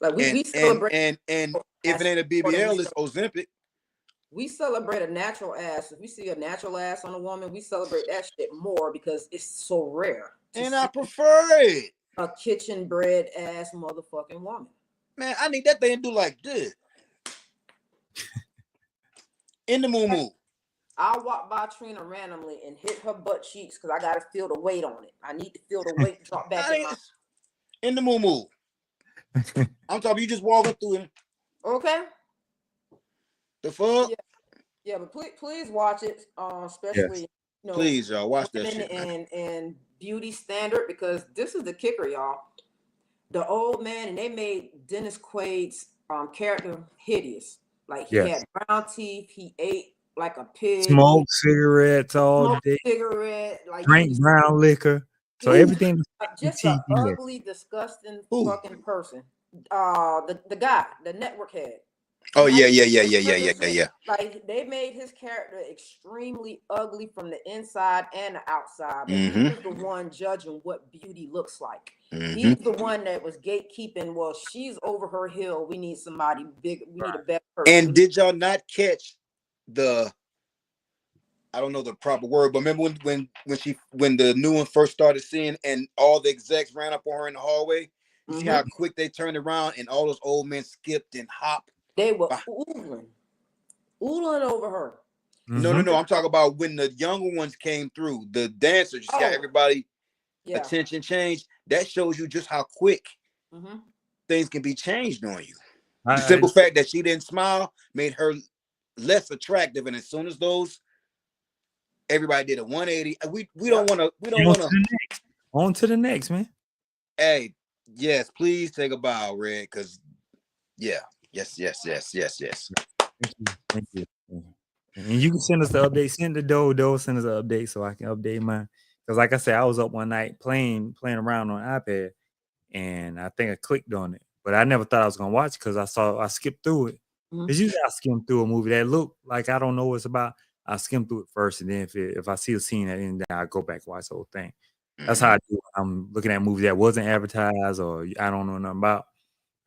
Like we celebrate, and if it ain't a BBL, it's Ozempic. We celebrate a natural ass. If we see a natural ass on a woman, we celebrate that shit more because it's so rare. And I prefer it. A kitchen bred ass motherfucking woman. Man, I need that thing to do like this. In the moo. I'll walk by Trina randomly and hit her butt cheeks because I gotta feel the weight on it. I need to feel the weight drop back in the moo. I'm talking you just walking through it. Okay. The fuck? Yeah, but please watch it. Especially please, y'all watch that shit. And beauty standard, because this is the kicker, y'all. The old man, and they made Dennis Quaid's character hideous. Like he had brown teeth, he ate like a pig, smoked cigarettes all day, like drank brown liquor. So everything just an ugly, disgusting fucking person. The guy, the network head. Oh yeah. Like they made his character extremely ugly from the inside and the outside. But he was the one judging what beauty looks like. He's the one that was gatekeeping. Well, she's over her hill. We need somebody big. We need a better person. And did y'all not catch the? I don't know the proper word, but remember when the new one first started seeing, and all the execs ran up on her in the hallway. You see how quick they turned around, and all those old men skipped and hopped. They were oodling over her. No. I'm talking about when the younger ones came through, the dancers. You see how everybody attention changed. That shows you just how quick things can be changed on you. The simple fact that she didn't smile made her less attractive, and as soon as everybody did a 180. We don't want to. On to the next, man. Hey, yes, please take a bow, Red, because yes. Thank you. And you can send us the update. Send the dough. Send us an update so I can update mine. Because like I said, I was up one night playing around on iPad, and I think I clicked on it, but I never thought I was gonna watch because I skipped through it. Because usually I skim through a movie that look like I don't know what it's about. I skim through it first, and then if I see a scene at the end, then I go back and watch the whole thing. That's how I do it. I'm looking at movies that wasn't advertised or I don't know nothing about.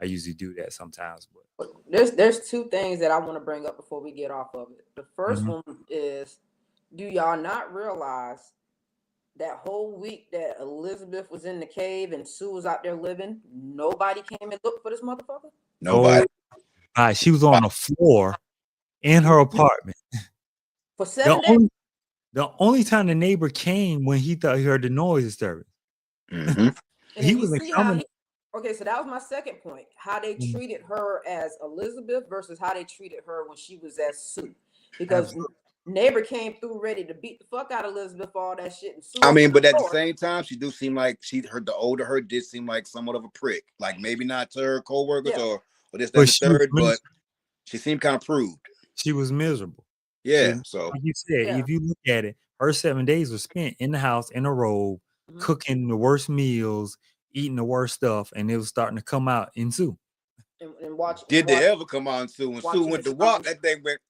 I usually do that sometimes. But there's two things that I want to bring up before we get off of it. The first one is, do y'all not realize that whole week that Elizabeth was in the cave and Sue was out there living, nobody came and looked for this motherfucker? Nobody. She was on the floor in her apartment. For 7 days? The only time the neighbor came when he thought he heard the noise disturbance. Mhm. And He then you wasn't see how coming. okay, so that was my second point. How they Mm. treated her as Elizabeth versus how they treated her when she was as Sue. Because Absolutely. neighbor came through ready to beat the fuck out of Elizabeth for all that shit. And Sue I mean, opened but the at the door. same time, she do seem like the older her did seem like somewhat of a prick. Like maybe not to her co-workers Yeah. or this, that, But and the she was third, but miserable. she seemed kind of prude. She was miserable. Yeah. She, So like you said, Yeah. if you look at it, her 7 days were spent in the house in a robe, Mhm. cooking the worst meals, eating the worst stuff, and it was starting to come out in Sue. And watch. did and they watch, ever come on Sue? When Sue watching went the to walk, signs. that thing went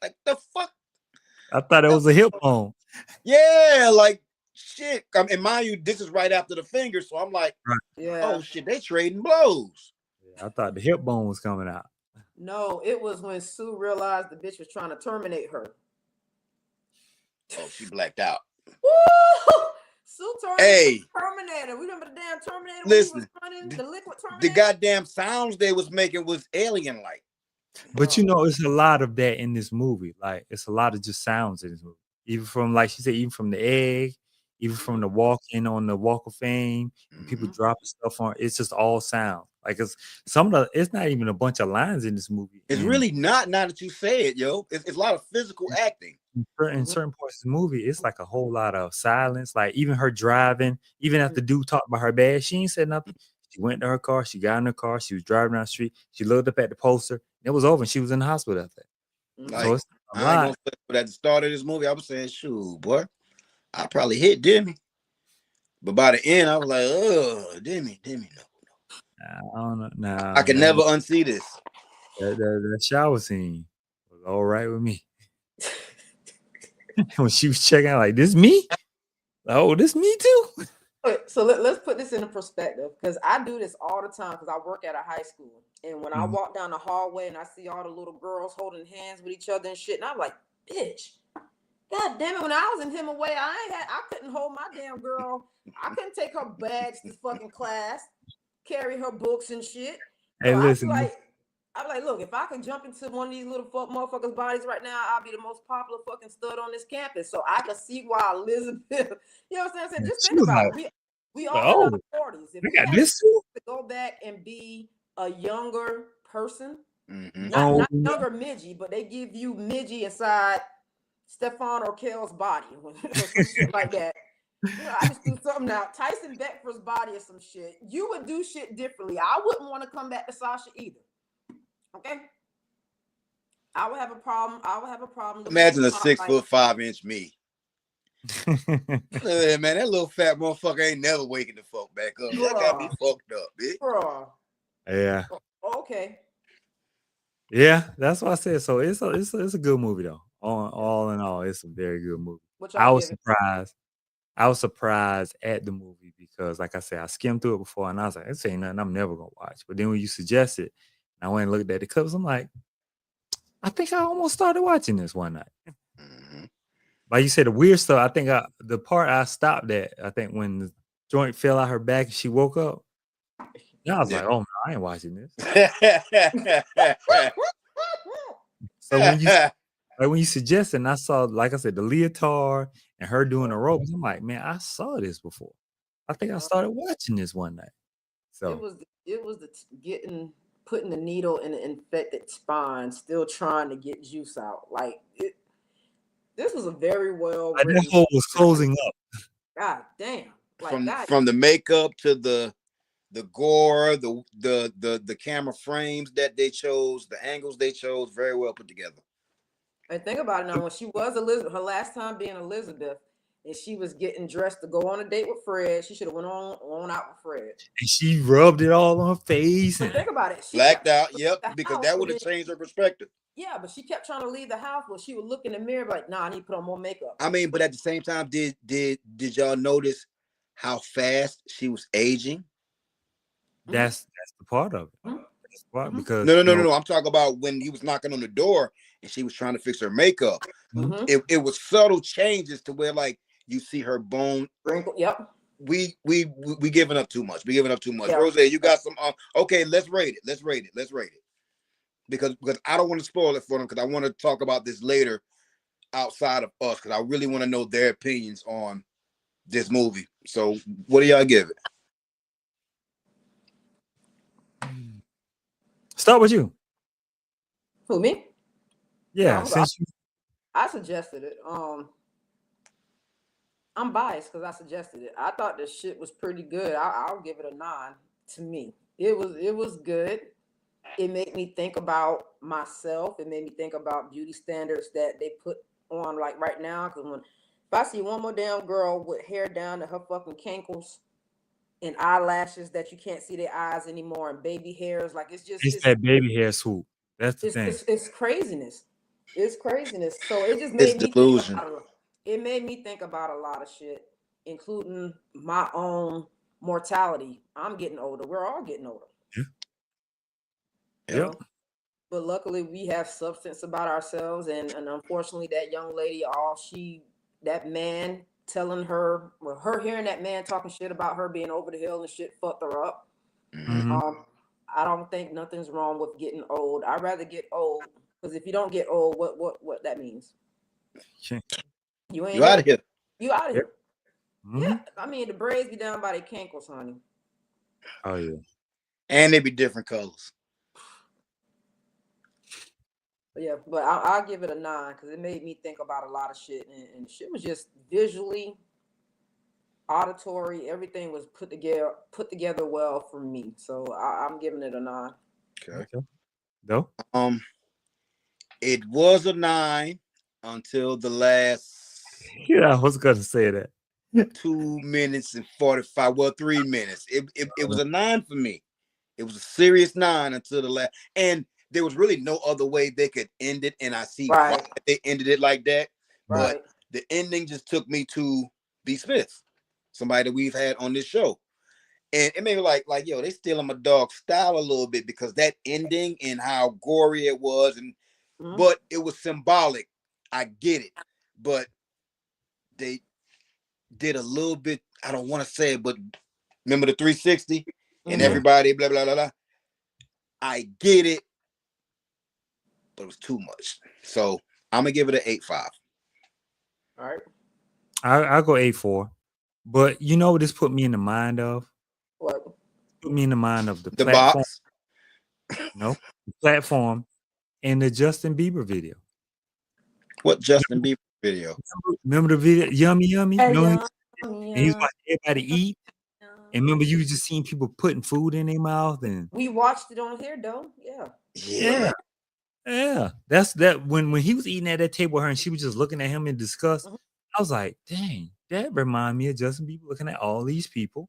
like the fuck. I thought it was a hip bone. Yeah, like shit. And mind you, this is right after the finger, so I'm like, Yeah. oh shit, they trading blows. I thought the hip bone was coming out. No, it was when Sue realized the bitch was trying to terminate her. Oh, she blacked out. Woo! Sue turned Hey. into the Terminator. We remember the damn Terminator Listen, when he was running the liquid The Terminator. goddamn sounds they was making was alien like. But you know, it's a lot of that in this movie. Like it's a lot of just sounds in this movie. Even from, like she said, even from the egg, even from the walking on the Walk of Fame, and people Mhm. dropping stuff on. It's just all sound. Like it's it's not even a bunch of lines in this movie. It's And really not. Now that you say it, yo, it's a lot of physical acting. in certain parts of the movie, it's like a whole lot of silence. Like even her driving, even after dude talked about her bad, she ain't said nothing. She went to her car, she got in her car, she was driving down the street, she looked up at the poster, it was over, and she was in the hospital after that. Mhm. Like, So it's a I ain't lot. gonna say, but at the start of this movie, I was saying, shoot, boy, I probably hit Demi. But by the end, I was like, oh, Demi, no. I don't know. Nah, I can never unsee this. that shower scene was all right with me. When she was checking out, like, this me? Oh, this me too? Okay, so let's put this into perspective because I do this all the time because I work at a high school. And when I Mhm. walk down the hallway and I see all the little girls holding hands with each other and shit, and I'm like, bitch, god damn it. When I was in Hemingway, I couldn't hold my damn girl. I couldn't take her bags to fucking class, carry her books and shit. Hey, So listen, I'm like, look, if I can jump into one of these little motherfuckers' bodies right now, I'll be the most popular fucking stud on this campus. So I can see why Elizabeth, you know what I'm saying? Just she think was about like, it. We all in oh, our 40s. If we we got had this too? to go back and be a younger person, Mhm. not younger Midgie, but they give you Midgie inside Stefan Urkel's body or some shit like that. You know, I just do something now. Tyson Beckford's body or some shit. You would do shit differently. I wouldn't want to come back to Sasha either. Okay. I would have a problem. Imagine a looking at 6'5" me. Man, that little fat motherfucker ain't never waking the fuck back up. That got me fucked up, bitch. Bruh. Yeah. Okay. Yeah, that's what I said. So it's a good movie though. All in all, it's a very good movie. What I y'all was give it? surprised. I was surprised at the movie because, like I said, I skimmed through it before and I was like, this ain't nothing I'm never gonna watch. But then when you suggested, and I went and looked at the clips, I'm like, I think I almost started watching this one night. Mhm. Like you said, the weird stuff. I think the part I stopped at, I think when the joint fell out her back and she woke up. Yeah, I was like, oh no, I ain't watching this. So when you suggested, and I saw, like I said, the leotard and her doing the ropes, I'm like, man, I saw this before. I think I started watching this one night. So it was putting the needle in the infected spine, still trying to get juice out. Like this was a very well like, written. that hole was closing up. God damn. Like from the makeup to the gore, the camera frames that they chose, the angles they chose, very well put together. And think about it now, when she was Elizabeth, her last time being Elizabeth, and she was getting dressed to go on a date with Fred, she should have went on out with Fred. And she rubbed it all on her face. But think about it. She Blacked kept out, yep, because that house, would have changed her perspective. Yeah, but she kept trying to leave the house, but she would look in the mirror like, nah, I need to put on more makeup. I mean, but at the same time, did y'all notice how fast she was aging? That's the part of it. Mhm. That's the part Mhm. because No. I'm talking about when he was knocking on the door and she was trying to fix her makeup. Mhm. It was subtle changes to where like you see her bone. Wrinkle, yep. We giving up too much. We giving up too much. Yeah. Rose, you got some. Okay, let's rate it. Because I don't want to spoil it for them because I want to talk about this later outside of us, because I really want to know their opinions on this movie. So, what do y'all give it? Start with you. Who, me? Yeah, No, since you I suggested it. I'm biased because I suggested it. I thought the shit was pretty good. I'll give it a 9. To me, it was good. It made me think about myself. It made me think about beauty standards that they put on like right now. Because if I see one more damn girl with hair down to her fucking cankles and eyelashes that you can't see their eyes anymore and baby hairs, like it's that baby hair swoop. That's the thing. It's craziness. It's craziness. So it just It's made me delusion. think about a lot of shit, including my own mortality. I'm getting older. We're all getting older. Yeah. You know? But luckily we have substance about ourselves, and unfortunately that young lady, that man telling her, well, her hearing that man talking shit about her being over the hill and shit fucked her up. Mhm. I don't think nothing's wrong with getting old. I'd rather get old, because if you don't get old, what that means? Sure. You ain't You out of here. You out of Yep. here. Yeah, I mean the braids be down by their cankles, honey. Oh yeah. And they be different colors. Yeah, but I'll give it a 9 because it made me think about a lot of shit, and shit was just visually, auditory, everything was put together well for me. So I'm giving it a 9. Okay. No. It was a 9 until the last. Yeah, I was gonna say that. 2 minutes and 45. Well, 3 minutes. It was a 9 for me. It was a serious 9 until the last, and there was really no other way they could end it. And I see why they ended it like that. But the ending just took me to B. Smith, somebody that we've had on this show. And it made me like, yo, they stealing my dog style a little bit, because that ending and how gory it was, and but it was symbolic. I get it. But they did a little bit, I don't want to say it, but remember the 360 and everybody blah blah blah blah. I get it, but it was too much. So I'm gonna give it an 8.5. All right. I'll go 8.4. But you know what this put me in the mind of? What? Put me in the mind of the platform. Box. No, the platform and the Justin Bieber video. What Justin Bieber video? Remember the video? Yummy, yummy. Hey, No, yum, and he's watching everybody eat. And remember, you just seen people putting food in their mouth, and we watched it on here, though. Yeah. That's that. When he was eating at that table with her, and she was just looking at him in disgust. I was like, dang, that remind me of Justin Bieber looking at all these people.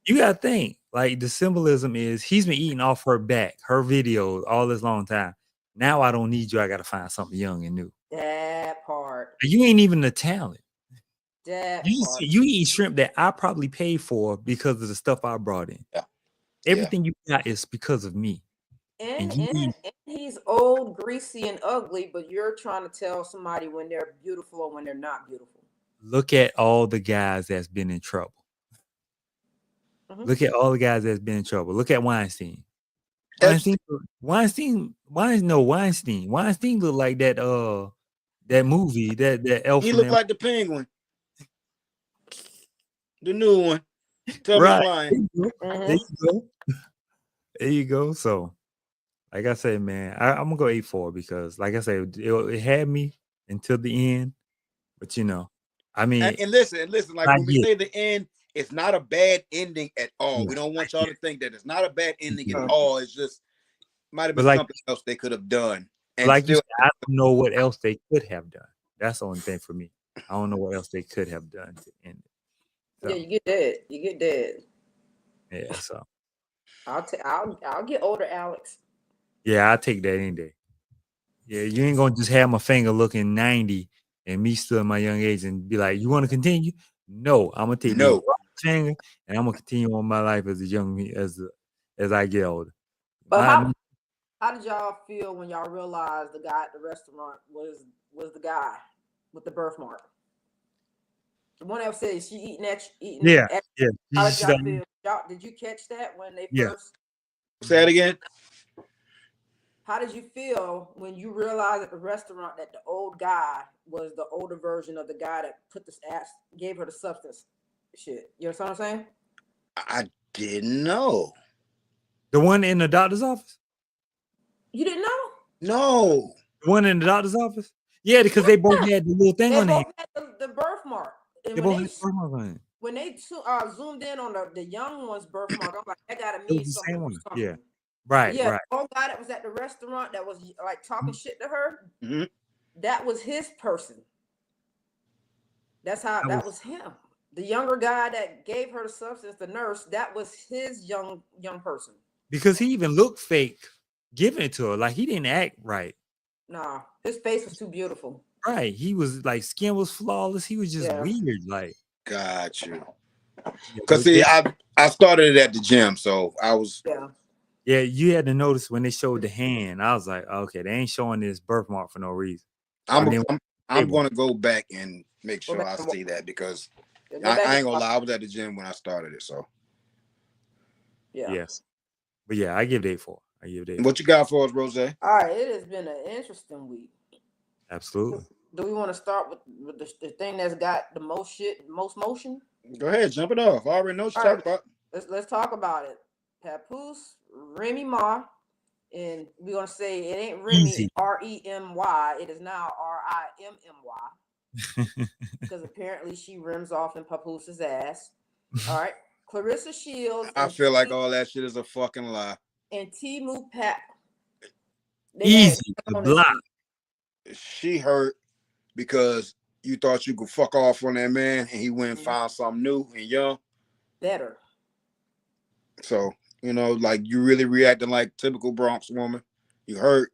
You gotta think, like, the symbolism is he's been eating off her back, her videos all this long time. Now I don't need you. I gotta find something young and new. That part. You ain't even the talent. That You eat shrimp that I probably paid for because of the stuff I brought in. Yeah. Everything you got is because of me. And he's old, greasy, and ugly, but you're trying to tell somebody when they're beautiful or when they're not beautiful. Look at all the guys that's been in trouble. Look at all the guys that's been in trouble. Look at Weinstein. Weinstein looked like that movie, that elf. He looked like the penguin. The new one. Tell me flying. There you go. There you go. So, like I said, man, I'm gonna go 8.4 because, like I said, it had me until the end. But I mean, and listen, like when we say the end, it's not a bad ending at all. Yeah. We don't want y'all to think that it's not a bad ending at all. It's just might have been something else they could have done. And like you said, I don't know what else they could have done. That's the only thing for me. I don't know what else they could have done to end it. So, yeah, you get dead. Yeah, so I'll get older, Alex. Yeah, I'll take that any day. Yeah, you ain't gonna just have my finger looking 90 and me still in my young age and be like, you want to continue? No, I'm gonna take the finger and I'm gonna continue on my life as a young me as I get older. But how did y'all feel when y'all realized the guy at the restaurant was the guy with the birthmark? The one that said she eating. Yeah. How did y'all feel? Did you catch that when they first? Say it again. How did you feel when you realized at the restaurant that the old guy was the older version of the guy that put this ass, gave her the substance shit? You know what I'm saying? I didn't know. The one in the doctor's office? You didn't know? No. The one in the doctor's office? Yeah, because they both had the little thing They on their both had the birthmark. And They both had the birthmark on it. when they zoomed in on the young one's birthmark, I'm like, that gotta It mean was the something. same one. something. Yeah. Right, Yeah, right. the old guy that was at the restaurant that was like talking shit to her, Mhm. that was his person. That's how That was him. The younger guy that gave her the substance, the nurse, that was his young person. Because he even looked fake giving it to her. Like he didn't act right. Nah, his face was too beautiful. Right. He was like skin was flawless. He was just Yeah. weird. Like Got you. yeah, Because but see, they- I started it at the gym, so I was Yeah. yeah, you had to notice when they showed the hand. I was like, okay, they ain't showing this birthmark for no reason. I'm And then I'm gonna go back and make Go sure back I and wa- see that because Go back I ain't and gonna watch- lie, I was at the gym when I started it. So Yeah. yes. But yeah, I give it 8-4. I give it 8. what you got for us, Rose? All right, it has been an interesting week. Absolutely. Do we want to start with the thing that's got the most motion? Go ahead, jump it off. I already know what you're All talking about. Let's talk about it. Papoose, Remy Ma, and we're gonna say it ain't Remy Easy. Remy. It is now Rimmy because apparently she rims off in Papoose's ass. All right, Clarissa Shields. I and feel like T- all that shit is a fucking lie. and Timu Pat. Easy. The block. She hurt because you thought you could fuck off on that man and he went and found something new and young. Better. So, you know, like you really reacting like typical Bronx woman. You hurt.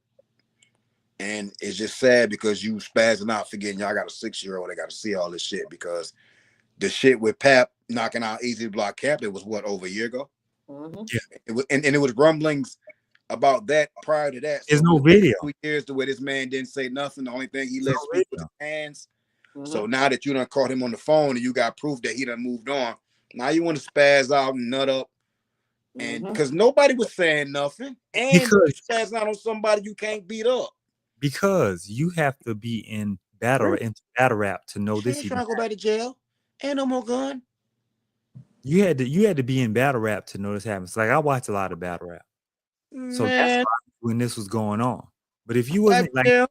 And it's just sad because you spazzing out forgetting y'all got a 6-year-old. They got to see all this shit because the shit with Pap knocking out Easy Block Cap, it was what, over a year ago? Mm-hmm. It was, and it was rumblings about that prior to that. There's So no it was video. 2 years the way this man didn't say nothing. The only thing he There's let no speak with video. his hands. Mm-hmm. So now that you done caught him on the phone and you got proof that he done moved on, now you want to spaz out and nut up. And because nobody was saying nothing. And Because- you spaz out on somebody you can't beat up. Because you have to be in battle rap to know this. She ain't trying to go back to jail. Ain't no more gun. You had to be in battle rap to know this happens. Like I watch a lot of battle rap. So that's Man, why when this was going on. But if you wasn't like yeah.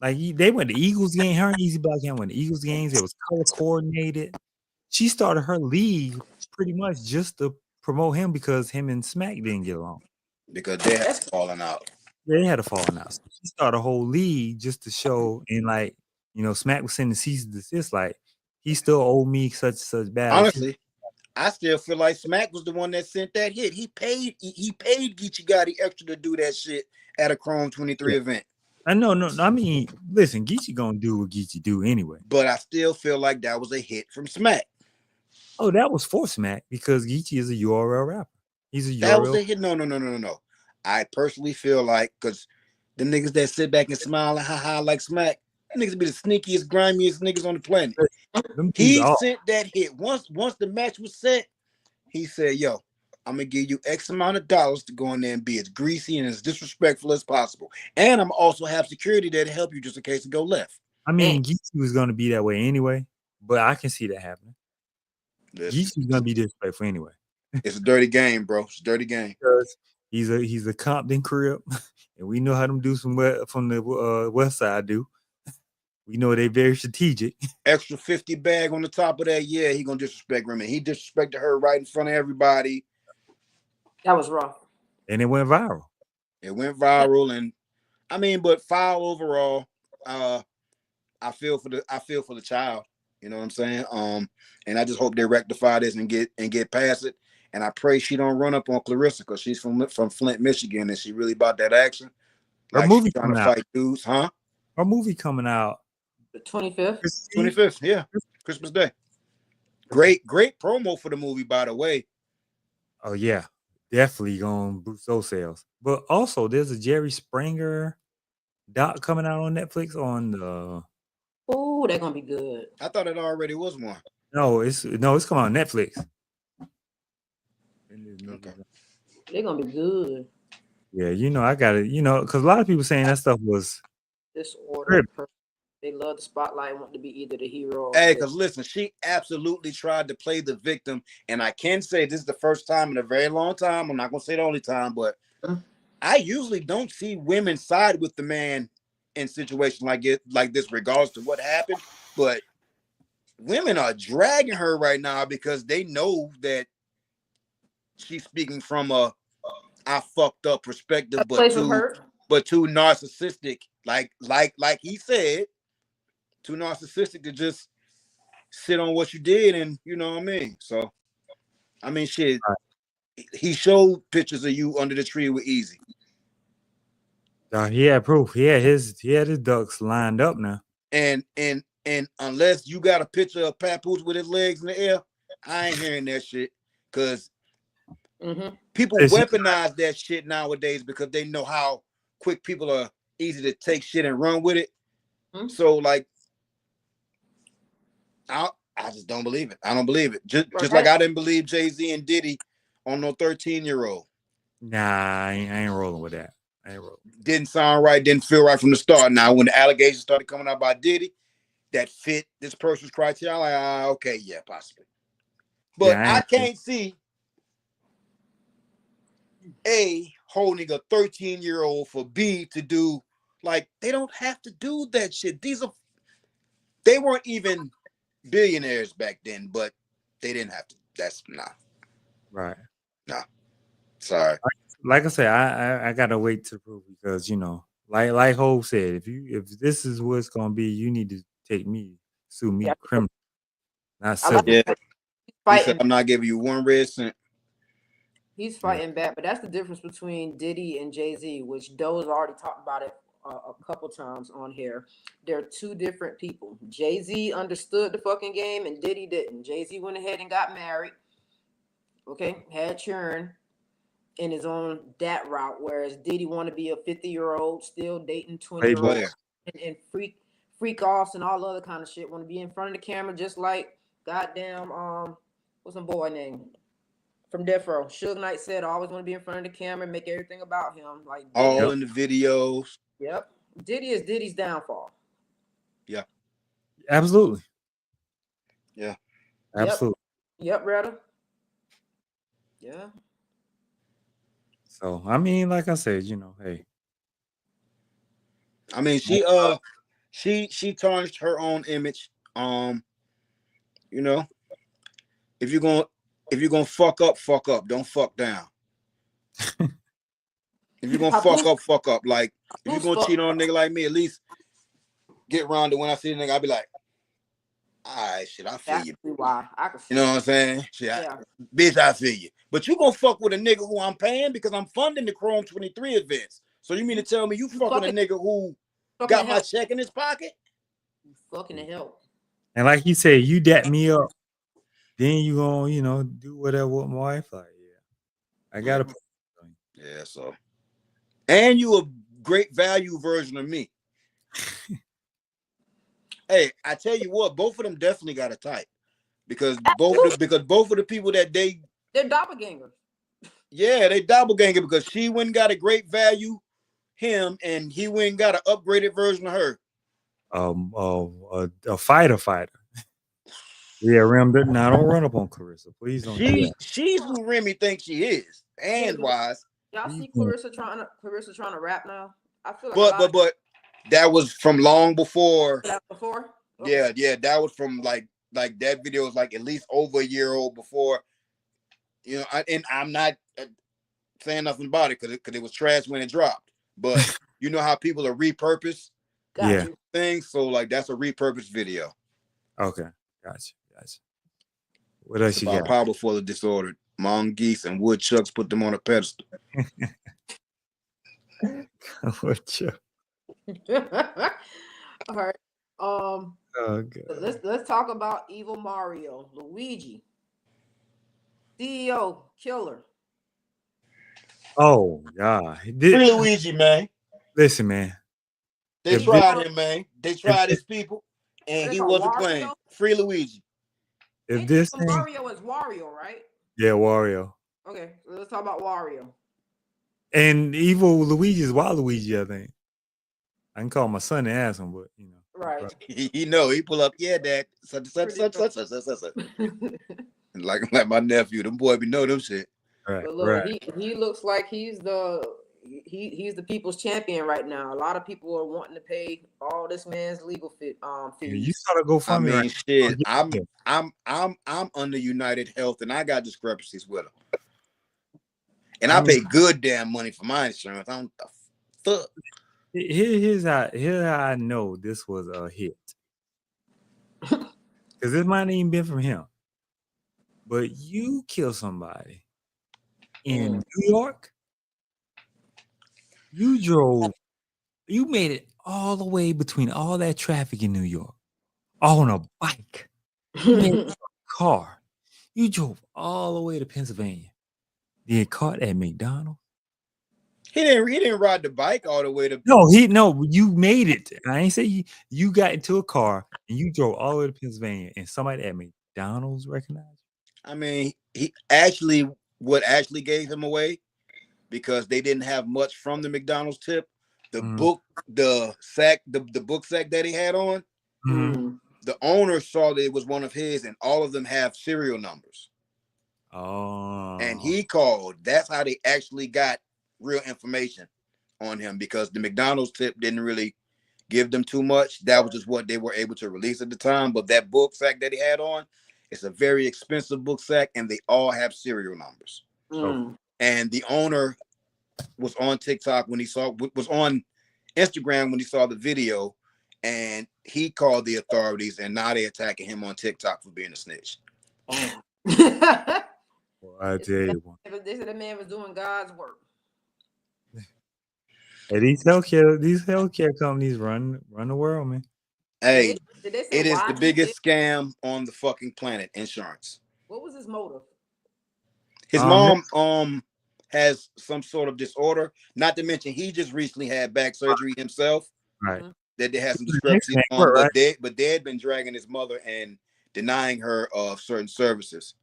they went to Eagles game, her and Easy Block Cam went to Eagles games. It was color coordinated. She started her league pretty much just to promote him because him and Smack didn't get along. Because they had fallen out. They had a falling out. So she started a whole league just to show, and like, you know, Smack was sending cease and desist, like, he still owed me such bad. Honestly, I still feel like Smack was the one that sent that hit. He paid Geechee Gotti extra to do that shit at a Chrome 23 event. I know, no, I mean, listen, Geechee gonna do what Geechee do anyway. But I still feel like that was a hit from Smack. Oh, that was for Smack because Geechee is a URL rapper. He's a URL. That was a hit. No. I personally feel like because the niggas that sit back and smile and ha like Smack, niggas be the sneakiest, grimiest niggas on the planet. He sent that hit. Once the match was set, he said, yo, I'm gonna give you X amount of dollars to go in there and be as greasy and as disrespectful as possible. And I'm also have security there to help you just in case it go left. I mean, Geechee was gonna be that way anyway, but I can see that happening. Geechee's gonna be disrespectful anyway. It's a dirty game, bro. It's a dirty game. Because he's a Compton crib, and we know how them dudes from the West Side do. We know they very strategic. Extra 50 bag on the top of that. Yeah, he gonna disrespect Remy. He disrespected her right in front of everybody. That was rough. And it went viral. It went viral, and I mean, but foul overall. I feel for the child. You know what I'm saying? And I just hope they rectify this and get past it. And I pray she don't run up on Clarissa because she's from Flint, Michigan, and she really about that action. Her movie trying to coming fight dudes, huh? Her movie coming out The 25th. 25th, yeah, Christmas Day. Great promo for the movie, by the way. Oh yeah, definitely gonna boost those sales. But also, there's a Jerry Springer doc coming out on Netflix on the. Oh, they're gonna be good. I thought it already was one. No, it's coming on Netflix. Okay. They're gonna be good. Yeah, I got it. Because a lot of people saying that stuff was Disorder. They love the spotlight and want to be either the hero or Hey, the because listen, she absolutely tried to play the victim. And I can say this is the first time in a very long time. I'm not going to say the only time, but I usually don't see women side with the man in situations like this, regardless to what happened. But women are dragging her right now because they know that she's speaking from a I fucked up perspective, but place of hurt. too narcissistic. Like he said, too narcissistic to just sit on what you did, and you know what I mean. So, I mean, shit. He showed pictures of you under the tree with Easy. He had proof. He had his ducks lined up now. And unless you got a picture of Papoose with his legs in the air, I ain't hearing that shit. Cause people weaponize that shit nowadays because they know how quick people are easy to take shit and run with it. So like, I just don't believe it. I don't believe it. Just like I didn't believe Jay-Z and Diddy on no 13-year-old. Nah, I ain't rolling with that. I ain't rolling. Didn't sound right, didn't feel right from the start. Now, when the allegations started coming out by Diddy that fit this person's criteria, I'm like, okay, yeah, possibly. But yeah, I can't see A holding a 13-year-old for B to do, like, they don't have to do that shit. They weren't even billionaires back then, but they didn't have to. That's right. Nah. Sorry. Like I said, I gotta wait to prove because like Hov said, if this is what it's gonna be, you need to sue me criminal, not civil. Yeah. He said, I'm not giving you one red cent. He's fighting back, but that's the difference between Diddy and Jay-Z, which Doe's already talked about it a couple times on here. They're two different people. Jay-Z understood the fucking game and Diddy didn't. Jay-Z went ahead and got married. Okay, had churn in his own that route, whereas Diddy want to be a 50-year-old still dating 20-year-olds and freak offs and all other kind of shit. Want to be in front of the camera just like goddamn what's my boy name from Death Row? Suge Knight said, I always want to be in front of the camera and make everything about him. Like all in the videos. Yep. Diddy is Diddy's downfall. Yeah. Absolutely. Yeah. Absolutely. Yep, Retta. Yeah. So I mean, like I said, hey. I mean, she tarnished her own image. If you're gonna fuck up, don't fuck down. If you're gonna fuck up. Like if you're gonna cheat on a nigga like me, at least get around to when I see a nigga, I'll be like, all right, shit, I feel you. Why I can you know what I'm saying? Shit, bitch, I feel you. But you gonna fuck with a nigga who I'm paying because I'm funding the Chrome 23 events. So you mean to tell me you fucking a nigga who got my check in his pocket? You fucking the hell. And like he said, you dat me up, then you gonna, do whatever with my wife. Like, yeah, I gotta. Yeah, so. And you a great value version of me. Hey, I tell you what, both of them definitely got a type because both of the people that they're doppelgangers. Yeah, they doppelganger because she went and got a great value him, and he went and got an upgraded version of her. A fighter. Yeah, Rem. Now don't run up on Clarissa, please. Don't. She's who Remy thinks she is, and wise. Y'all see Clarissa trying to rap now. I feel like, but that was from long before. Before. Okay. Yeah, that was from like that video was like at least over a year old before. And I'm not saying nothing about it because it was trash when it dropped. But you know how people are repurposed things, so like that's a repurposed video. Okay, gotcha. What else you got? Powerful of disordered mongoose and woodchucks put them on a pedestal. Woodchuck. All right. Let's talk about Evil Mario, Luigi, CEO, killer. Oh God, Free Luigi, man. Listen, man. They tried him, man. They tried his people, and he wasn't playing. Free Luigi. If this Mario is Wario, right? Yeah, Wario. Okay, so let's talk about Wario. And Evil Luigi is Waluigi, I think. I can call my son and ask him, but you know. Right. He pull up, yeah, dad, such. Like my nephew, them boy be know them shit. Right, But look, right. he looks like he's the people's champion right now. A lot of people are wanting to pay all this man's legal You fees. saw to go for I me, mean, right? shit. Yeah. I'm under United Health, and I got discrepancies with them. And I pay good damn money for my insurance. I don't the fuck. Here's how I know this was a hit. Because this might not even been from him. But you kill somebody in New York. You made it all the way between all that traffic in New York on a bike. You made it a car. You drove all the way to Pennsylvania. You get caught at McDonald's. He didn't ride the bike all the way to. No, you made it. I ain't say you got into a car and you drove all the way to Pennsylvania and somebody at McDonald's recognized you. I mean, what actually gave him away, because they didn't have much from the McDonald's tip. The book sack that he had on, the owner saw that it was one of his, and all of them have serial numbers. Oh. And he called. That's how they actually got real information on him, because the McDonald's tip didn't really give them too much. That was just what they were able to release at the time. But that book sack that he had on, it's a very expensive book sack, and they all have serial numbers. And the owner was on TikTok was on Instagram when he saw the video, and he called the authorities, and now they're attacking him on TikTok for being a snitch. Well, I tell you what. They said the man was doing God's work. Hey, these healthcare companies run the world, man. Hey, it is the biggest scam on the fucking planet, insurance. What was his motive? His mom has some sort of disorder. Not to mention, he just recently had back surgery himself. Right. That they had some discrepancies on, right? but they had been dragging his mother and denying her of certain services.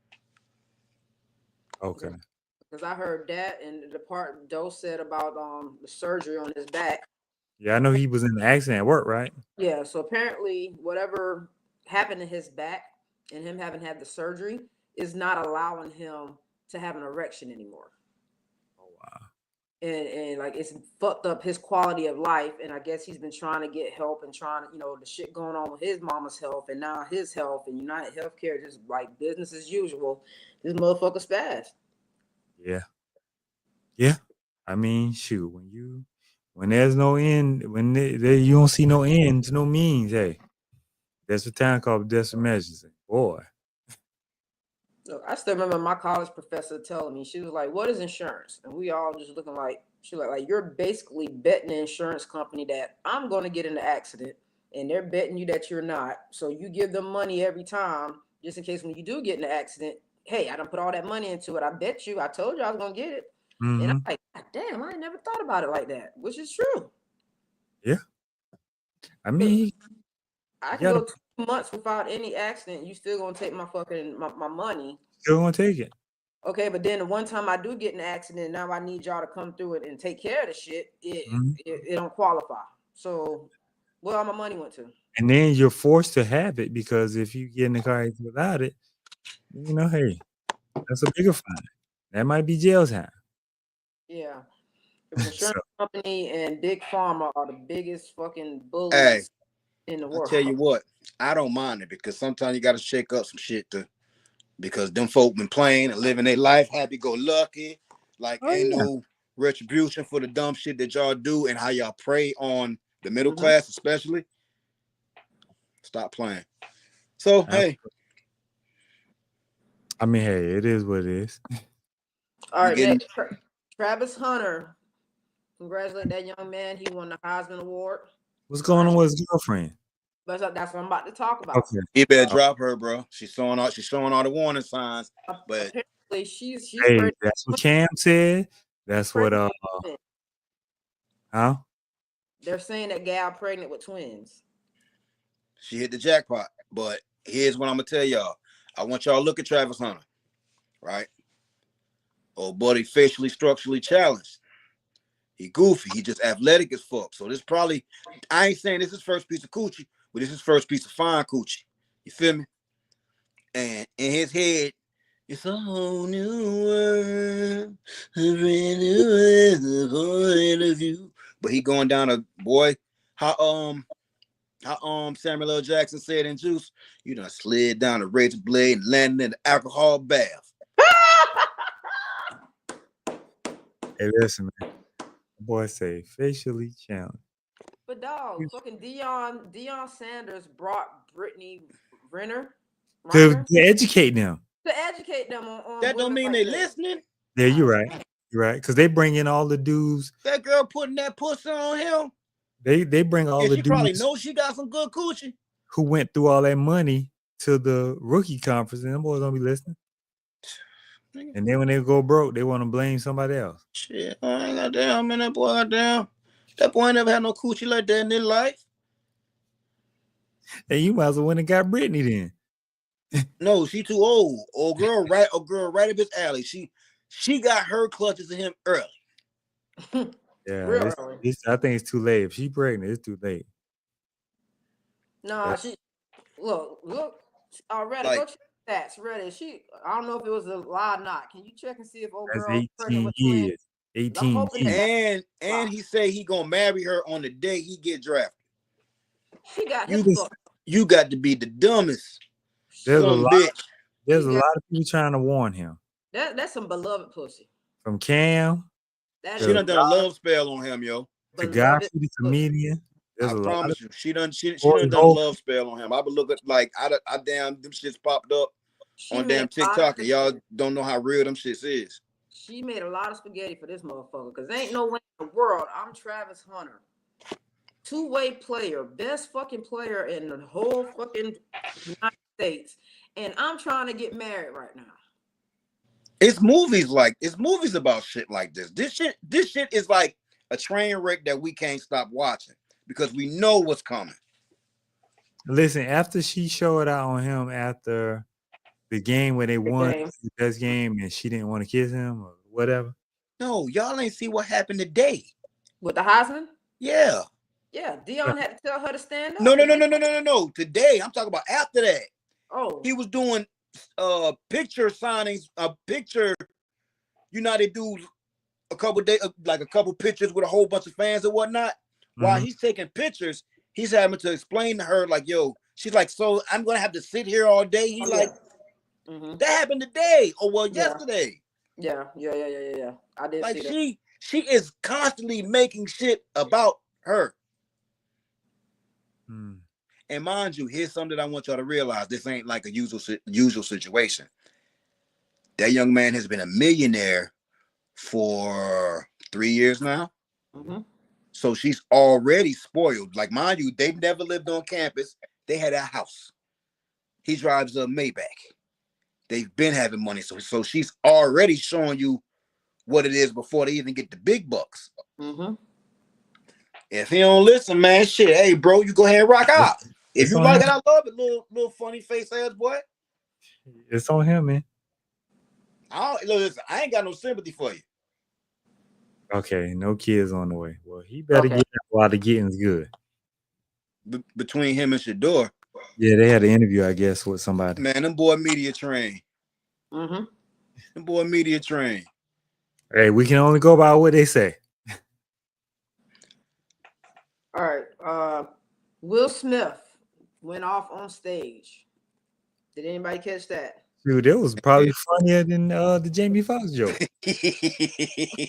Okay. Because I heard that, and the part Doe said about the surgery on his back. Yeah, I know he was in the accident at work, right? Yeah, so apparently whatever happened to his back and him having had the surgery is not allowing him to have an erection anymore. Oh wow. And like it's fucked up his quality of life. And I guess he's been trying to get help and trying to, the shit going on with his mama's health and now his health, and United Healthcare just like business as usual. This motherfucker spazzed. Yeah. I mean, shoot, when there's no end, when you don't see no end to no means, hey, that's a time called desperate measures. Boy. Look, I still remember my college professor telling me, she was like, what is insurance? And we all just looking like, she was like, you're basically betting the insurance company that I'm going to get in an accident, and they're betting you that you're not. So you give them money every time, just in case when you do get in an accident, hey, I done put all that money into it. I bet you, I told you I was going to get it. And I'm like, God damn, I never thought about it like that, which is true. Yeah. I mean, I can go 2 months without any accident. You still gonna take my fucking my money. Still gonna take it. Okay, but then the one time I do get in an accident, now I need y'all to come through it and take care of the shit. It don't qualify. So where all my money went to? And then you're forced to have it, because if you get in the car without it, hey, that's a bigger fine. That might be jail time. Yeah. The insurance company and Big Pharma are the biggest fucking bullies in the world. I tell you what, I don't mind it, because sometimes you got to shake up some shit because them folk been playing and living their life happy-go-lucky. Like ain't no retribution for the dumb shit that y'all do and how y'all prey on the middle class, especially. Stop playing. So hey, I mean, hey, it is what it is. All right, Travis Hunter. Congratulate that young man. He won the Heisman Award. What's going on with his girlfriend? But that's what I'm about to talk about. Okay. He better drop her, bro. She's showing all the warning signs. But apparently she's hey, that's what Cam said. That's what They're saying that gal pregnant with twins. She hit the jackpot. But here's what I'm gonna tell y'all. I want y'all to look at Travis Hunter, right? Oh, buddy, facially, structurally challenged. He goofy. He just athletic as fuck. So this probably, I ain't saying this is first piece of coochie, but this is first piece of fine coochie. You feel me? And in his head, it's a whole new world, a brand new point of view. But he going down a boy. How Samuel L. Jackson said in Juice, you done slid down a razor blade and landed in the alcohol bath. Hey, listen, man. The boy say facially challenged. But dog, fucking Deion Sanders brought Brittany Renner To educate them. to educate them on That don't mean they listening. Yeah, you're right. You're right. Because they bring in all the dudes. That girl putting that pussy on him. They bring all the she dudes probably knows she got some good coochie. who went through all that money to the rookie conference, and them boys don't be listening. And then when they go broke, they want to blame somebody else. Shit, I ain't got damn, man. That boy got damn. That boy ain't never had no coochie like that in his life. And you might as well went and got Brittany then. No, she too old. Old girl right up his alley. She got her clutches in him early. Yeah, I think it's too late. If she's pregnant, it's too late. No, she look. Reddit, Like, go check stats. Reddit. I don't know if it was a lie or not. Can you check and see if old girl 18 years. 18 years. And he say he gonna marry her on the day he get drafted. She got you got to be the dumbest. There's bitch. There's a lot of people trying to warn him. That's some beloved pussy. From Cam. She done a love spell on him, yo. To Godfrey, the comedian. I promise you, she done a love spell on him. I been looking like I damn them shits popped up on damn TikTok, and y'all don't know how real them shits is. She made a lot of spaghetti for this motherfucker, because ain't no way in the world I'm Travis Hunter, two-way player, best fucking player in the whole fucking United States, and I'm trying to get married right now. It's movies about shit like this. This shit is like a train wreck that we can't stop watching because we know what's coming. Listen, after she showed out on him after the game where they won the best game and she didn't want to kiss him or whatever. No, y'all ain't see what happened today. With the Heisman? Yeah. Yeah, Deion had to tell her to stand up. No. Today, I'm talking about after that. Oh. He was doing picture signings, they do a couple days, like a couple pictures with a whole bunch of fans and whatnot. Mm-hmm. While he's taking pictures, he's having to explain to her, like, yo, she's like, so I'm gonna have to sit here all day. He's that happened today, or yesterday. Yeah. I did see that. She is constantly making shit about her. And mind you, here's something that I want y'all to realize. This ain't like a usual situation. That young man has been a millionaire for 3 years now. Mm-hmm. So she's already spoiled. Like, mind you, they've never lived on campus. They had a house. He drives a Maybach. They've been having money. So she's already showing you what it is before they even get the big bucks. Mm-hmm. If he don't listen, man, shit, hey, bro, you go ahead and rock out. If you like it, I love it, little funny face ass boy. It's on him, man. I ain't got no sympathy for you. Okay, no kids on the way. Well, he better get out while the getting's good. Between him and Shador. Yeah, they had an interview, I guess, with somebody. Man, them boy media train. Mm-hmm. Them boy media train. Hey, we can only go by what they say. All right. Will Smith went off on stage. Did anybody catch that? Dude, that was probably funnier than the Jamie Foxx joke. It's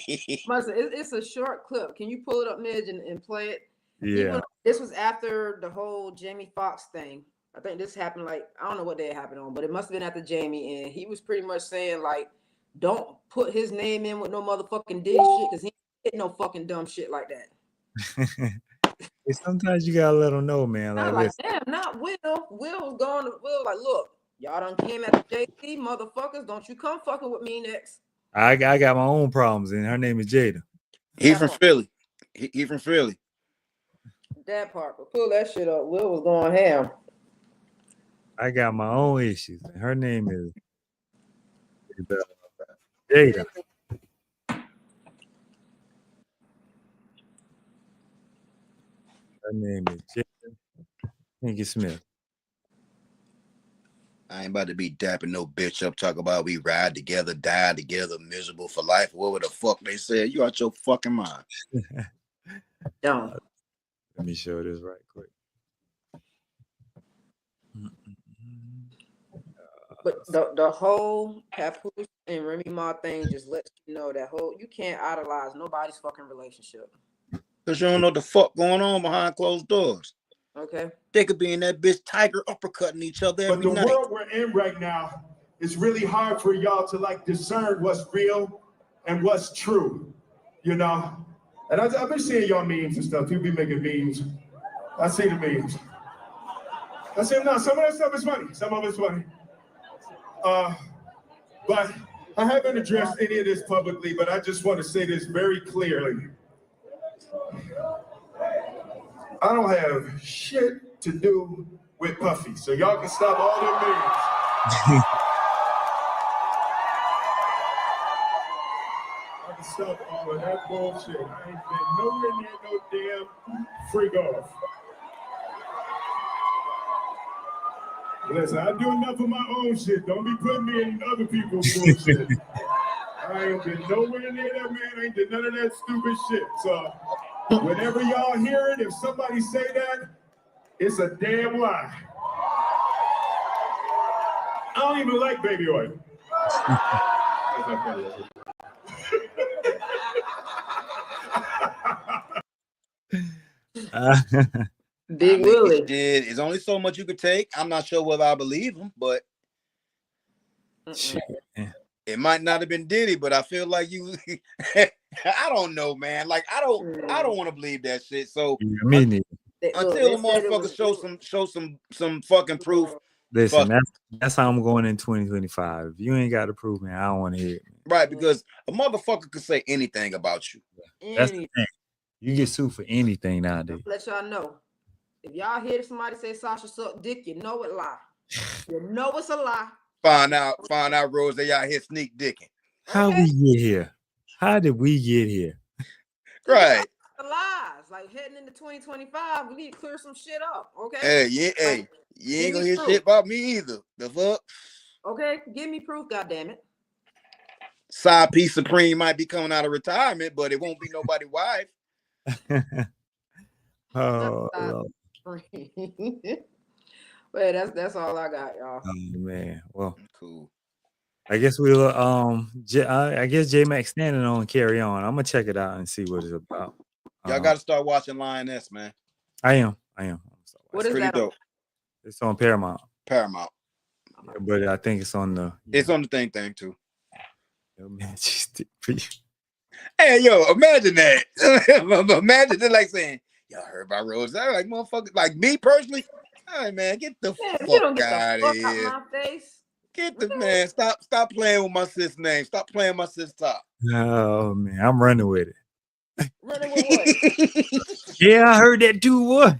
a short clip. Can you pull it up, Midge, and play it? Yeah. This was after the whole Jamie Foxx thing. I think this happened I don't know what day it happened on, but it must have been after Jamie, and he was pretty much saying, like, don't put his name in with no motherfucking Diddy shit, because he ain't get no fucking dumb shit like that. Sometimes you gotta let them know, man. Like damn, not Will. Will was going to Will, like, look, y'all done came at the JC, motherfuckers. Don't you come fucking with me next. I got my own problems, and her name is Jada. He's from Philly. He from Philly. That part, but pull that shit up. Will was going ham. I got my own issues, and her name is Jada. name is Jada Pinkett Smith. I ain't about to be dapping no bitch up, talk about we ride together, die together, miserable for life. Whatever the fuck they said. You out your fucking mind. Don't. Let me show this right quick. But the whole Papoose and Remy Ma thing just lets you know that you can't idolize nobody's fucking relationship. Because you don't know what the fuck going on behind closed doors. Okay. They could be in that bitch tiger uppercutting each other every night. But the world we're in right now, it's really hard for y'all to like discern what's real and what's true, you know? And I've been seeing y'all memes and stuff. People be making memes. I see the memes. I see them now. Some of that stuff is funny. Some of it's funny. But I haven't addressed any of this publicly, but I just want to say this very clearly. I don't have shit to do with Puffy, so y'all can stop all them memes. I can stop all of that bullshit. I ain't been nowhere near no damn freak off. Listen, I do enough of my own shit. Don't be putting me in other people's bullshit. I ain't been nowhere near that, man. I ain't did none of that stupid shit. So whenever y'all hear it, if somebody say that, it's a damn lie. I don't even like baby oil. Big Willie. There's only so much you could take. I'm not sure whether I believe him, but it might not have been Diddy, but I feel like you I don't know, man. Like I don't want to believe that shit. So until the motherfuckers show some fucking proof. Listen, that's how I'm going in 2025. If you ain't got to prove, man, I don't want to hear it. Right, because a motherfucker could say anything about you. That's the thing. You get sued for anything nowadays. Let y'all know. If y'all hear somebody say Sasha suck dick, you know it lie. You know it's a lie. Find out, Rose, they out here sneak dicking. How we get here? How did we get here? Right. The lies. Like heading into 2025, we need to clear some shit up. Okay. Hey, yeah, like, hey, you ain't gonna hear proof. shit about me either. The fuck? Okay, give me proof, goddammit. Side piece Supreme might be coming out of retirement, but it won't be nobody's wife. Oh, well, that's all I got, y'all. Oh man, well, cool. I guess we'll I guess J Max standing on Carry On. I'm gonna check it out and see what it's about. Y'all got to start watching Lioness, man. I am. What is pretty that? dope. It's on Paramount. Yeah, but I think it's on the. It's on the thing too. Yo, man, for you. Hey, yo, imagine that. Imagine that, like saying, y'all heard about Rose. I'm like, motherfucker, like me personally. All right, man, get the fuck out of here. Out my face. Get the man. Stop playing with my sis name. Stop playing my sis top. Oh man, I'm running with it. Running with what? Yeah, I heard that too. What?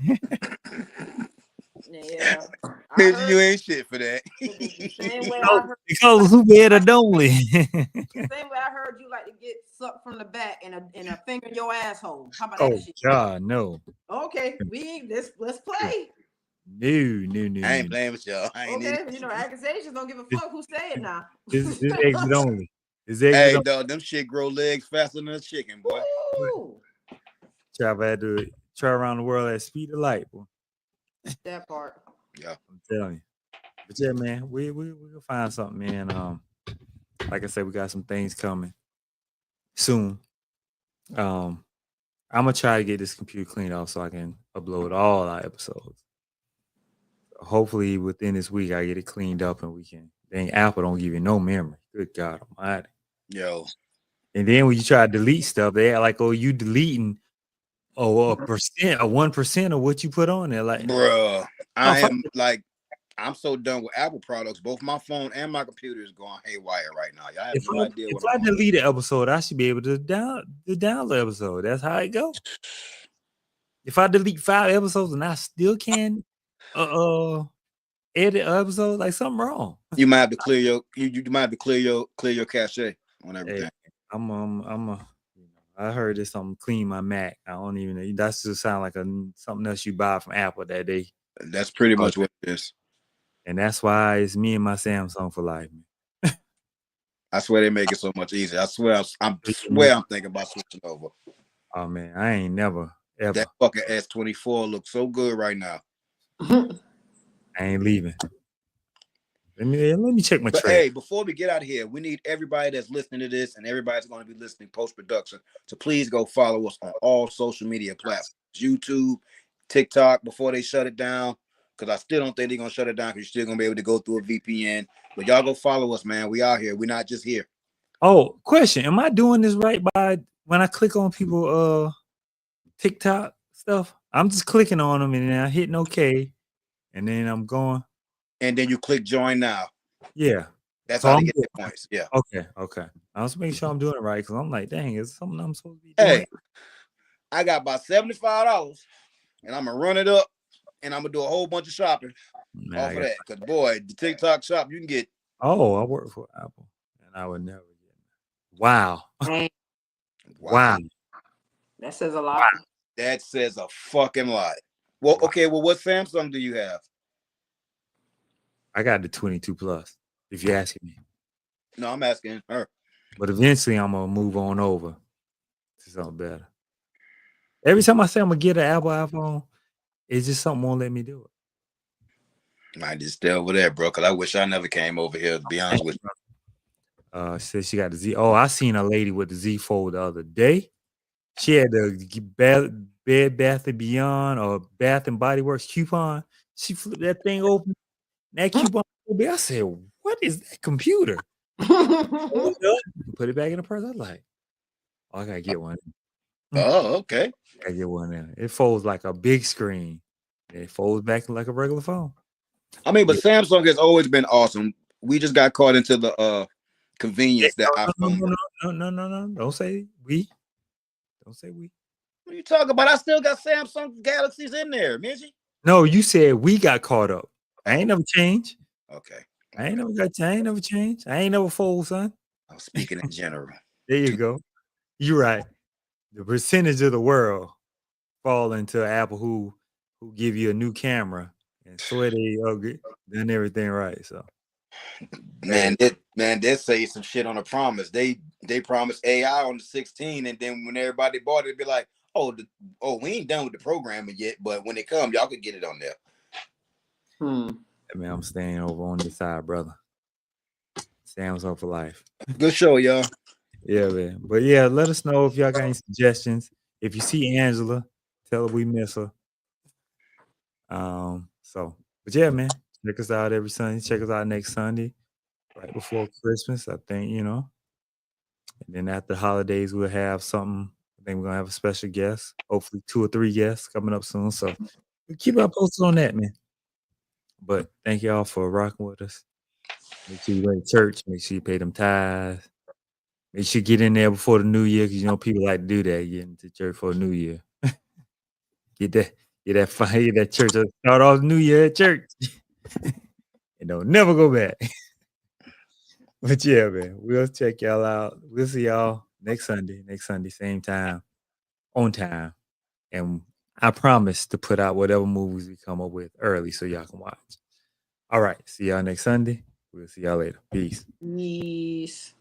Yeah. Bitch, you ain't shit for that. Same way I heard, because who better don't we? same way I heard you like to get sucked from the back and a finger in your asshole. How about that shit? God, no. Okay, let's play. No. I ain't playing with y'all. Okay, you know, accusations don't give a fuck who say it now. This exit only. Hey, dog, them shit grow legs faster than a chicken, boy. Chop had to try around the world at speed of light, boy. That part. Yeah, I'm telling you. But yeah, man, we'll find something, man. Like I said, we got some things coming soon. I'm gonna try to get this computer cleaned off so I can upload all our episodes. Hopefully within this week I get it cleaned up and we can. Dang, Apple don't give you no memory. Good God Almighty. Yo. And then when you try to delete stuff, they act like, oh, you deleting a 1% of what you put on there. Like, bruh, I'm so done with Apple products. Both my phone and my computer is going haywire right now. Y'all have no idea what if I delete an episode, I should be able to download the episode. That's how it goes. If I delete 5 episodes and I still can edit episodes, like something wrong. You might have to clear your you might have to clear your cache on everything. Hey, I'm I heard it's something clean my Mac. I don't even know. That's just sound like something else you buy from Apple that day. That's pretty much what it is. And that's why it's me and my Samsung for life, man. I swear they make it so much easier. I swear I'm thinking about switching over. Oh man, I ain't never ever. That fucking S24 looks so good right now. I ain't leaving. Let me check my But track. hey, before we get out of here, we need everybody that's listening to this and everybody's going to be listening post-production to please go follow us on all social media platforms. YouTube, TikTok, before they shut it down. Because I still don't think they're going to shut it down because you're still going to be able to go through a VPN. But y'all go follow us, man. We out here. We're not just here. Oh, question. Am I doing this right by when I click on people TikTok stuff? I'm just clicking on them and then I'm hitting OK. And then I'm going. And then you click join now. Yeah. That's So how I'm they get good. the points. Yeah. Okay. I was making sure I'm doing it right because I'm like, dang, it's something I'm supposed to be doing. Hey, I got about $75 and I'm going to run it up and I'm going to do a whole bunch of shopping off of that. Because, boy, the TikTok shop, you can get. Oh, I work for Apple and I would never get it. Wow. Wow. That says a lot. Wow. That says a fucking lot. Well, okay. Well, what Samsung do you have? I got the 22 plus, if you're asking me. No, I'm asking her. But eventually I'm going to move on over to something better. Every time I say I'm going to get an Apple iPhone, it's just something won't let me do it. Might just stay over there, bro, because I wish I never came over here, to be honest with you. She said she got the Z. Oh, I seen a lady with the Z Fold the other day. She had the Bed Bath & Beyond or Bath and Body Works coupon. She flipped that thing open. That coupon, I said, "What is that computer?" Put it back in the purse. I was like, "Oh, I gotta get one." Oh, okay. I gotta get one in. It folds like a big screen. It folds back like a regular phone. I mean, but Samsung has always been awesome. We just got caught into the convenience that iPhone. No. Don't say we. Don't say we. What are you talking about? I still got Samsung Galaxies in there, Minji. No, you said we got caught up. I ain't never changed. Okay. I ain't never changed. I ain't never fold, son. I'm speaking in general. There you go. You're right. The percentage of the world fall into Apple who give you a new camera and swear they done everything right. So man, they say some shit on a promise. They promised AI on the 16, and then when everybody bought it, it'd be like, we ain't done with the programming yet, but when it come, y'all could get it on there. I mean, I'm staying over on this side, brother. Samsung for life. Good show, y'all. Yeah, man. But yeah, let us know if y'all got any suggestions. If you see Angela, tell her we miss her. But yeah, man, check us out every Sunday. Check us out next Sunday, right before Christmas, I think, And then after the holidays, we'll have something. I think we're gonna have a special guest, hopefully 2 or 3 guests coming up soon. So we'll keep our posted on that, man. But thank y'all for rocking with us. Make sure you go to church. Make sure you pay them tithes. Make sure you get in there before the new year, because people like to do that. Get into church for the new year. Get that fire, get that church. Start off the new year at church. And don't never go back. But yeah, man, we'll check y'all out. We'll see y'all next Sunday, same time, on time. And I promise to put out whatever movies we come up with early so y'all can watch. All right. See y'all next Sunday. We'll see y'all later. Peace. Peace.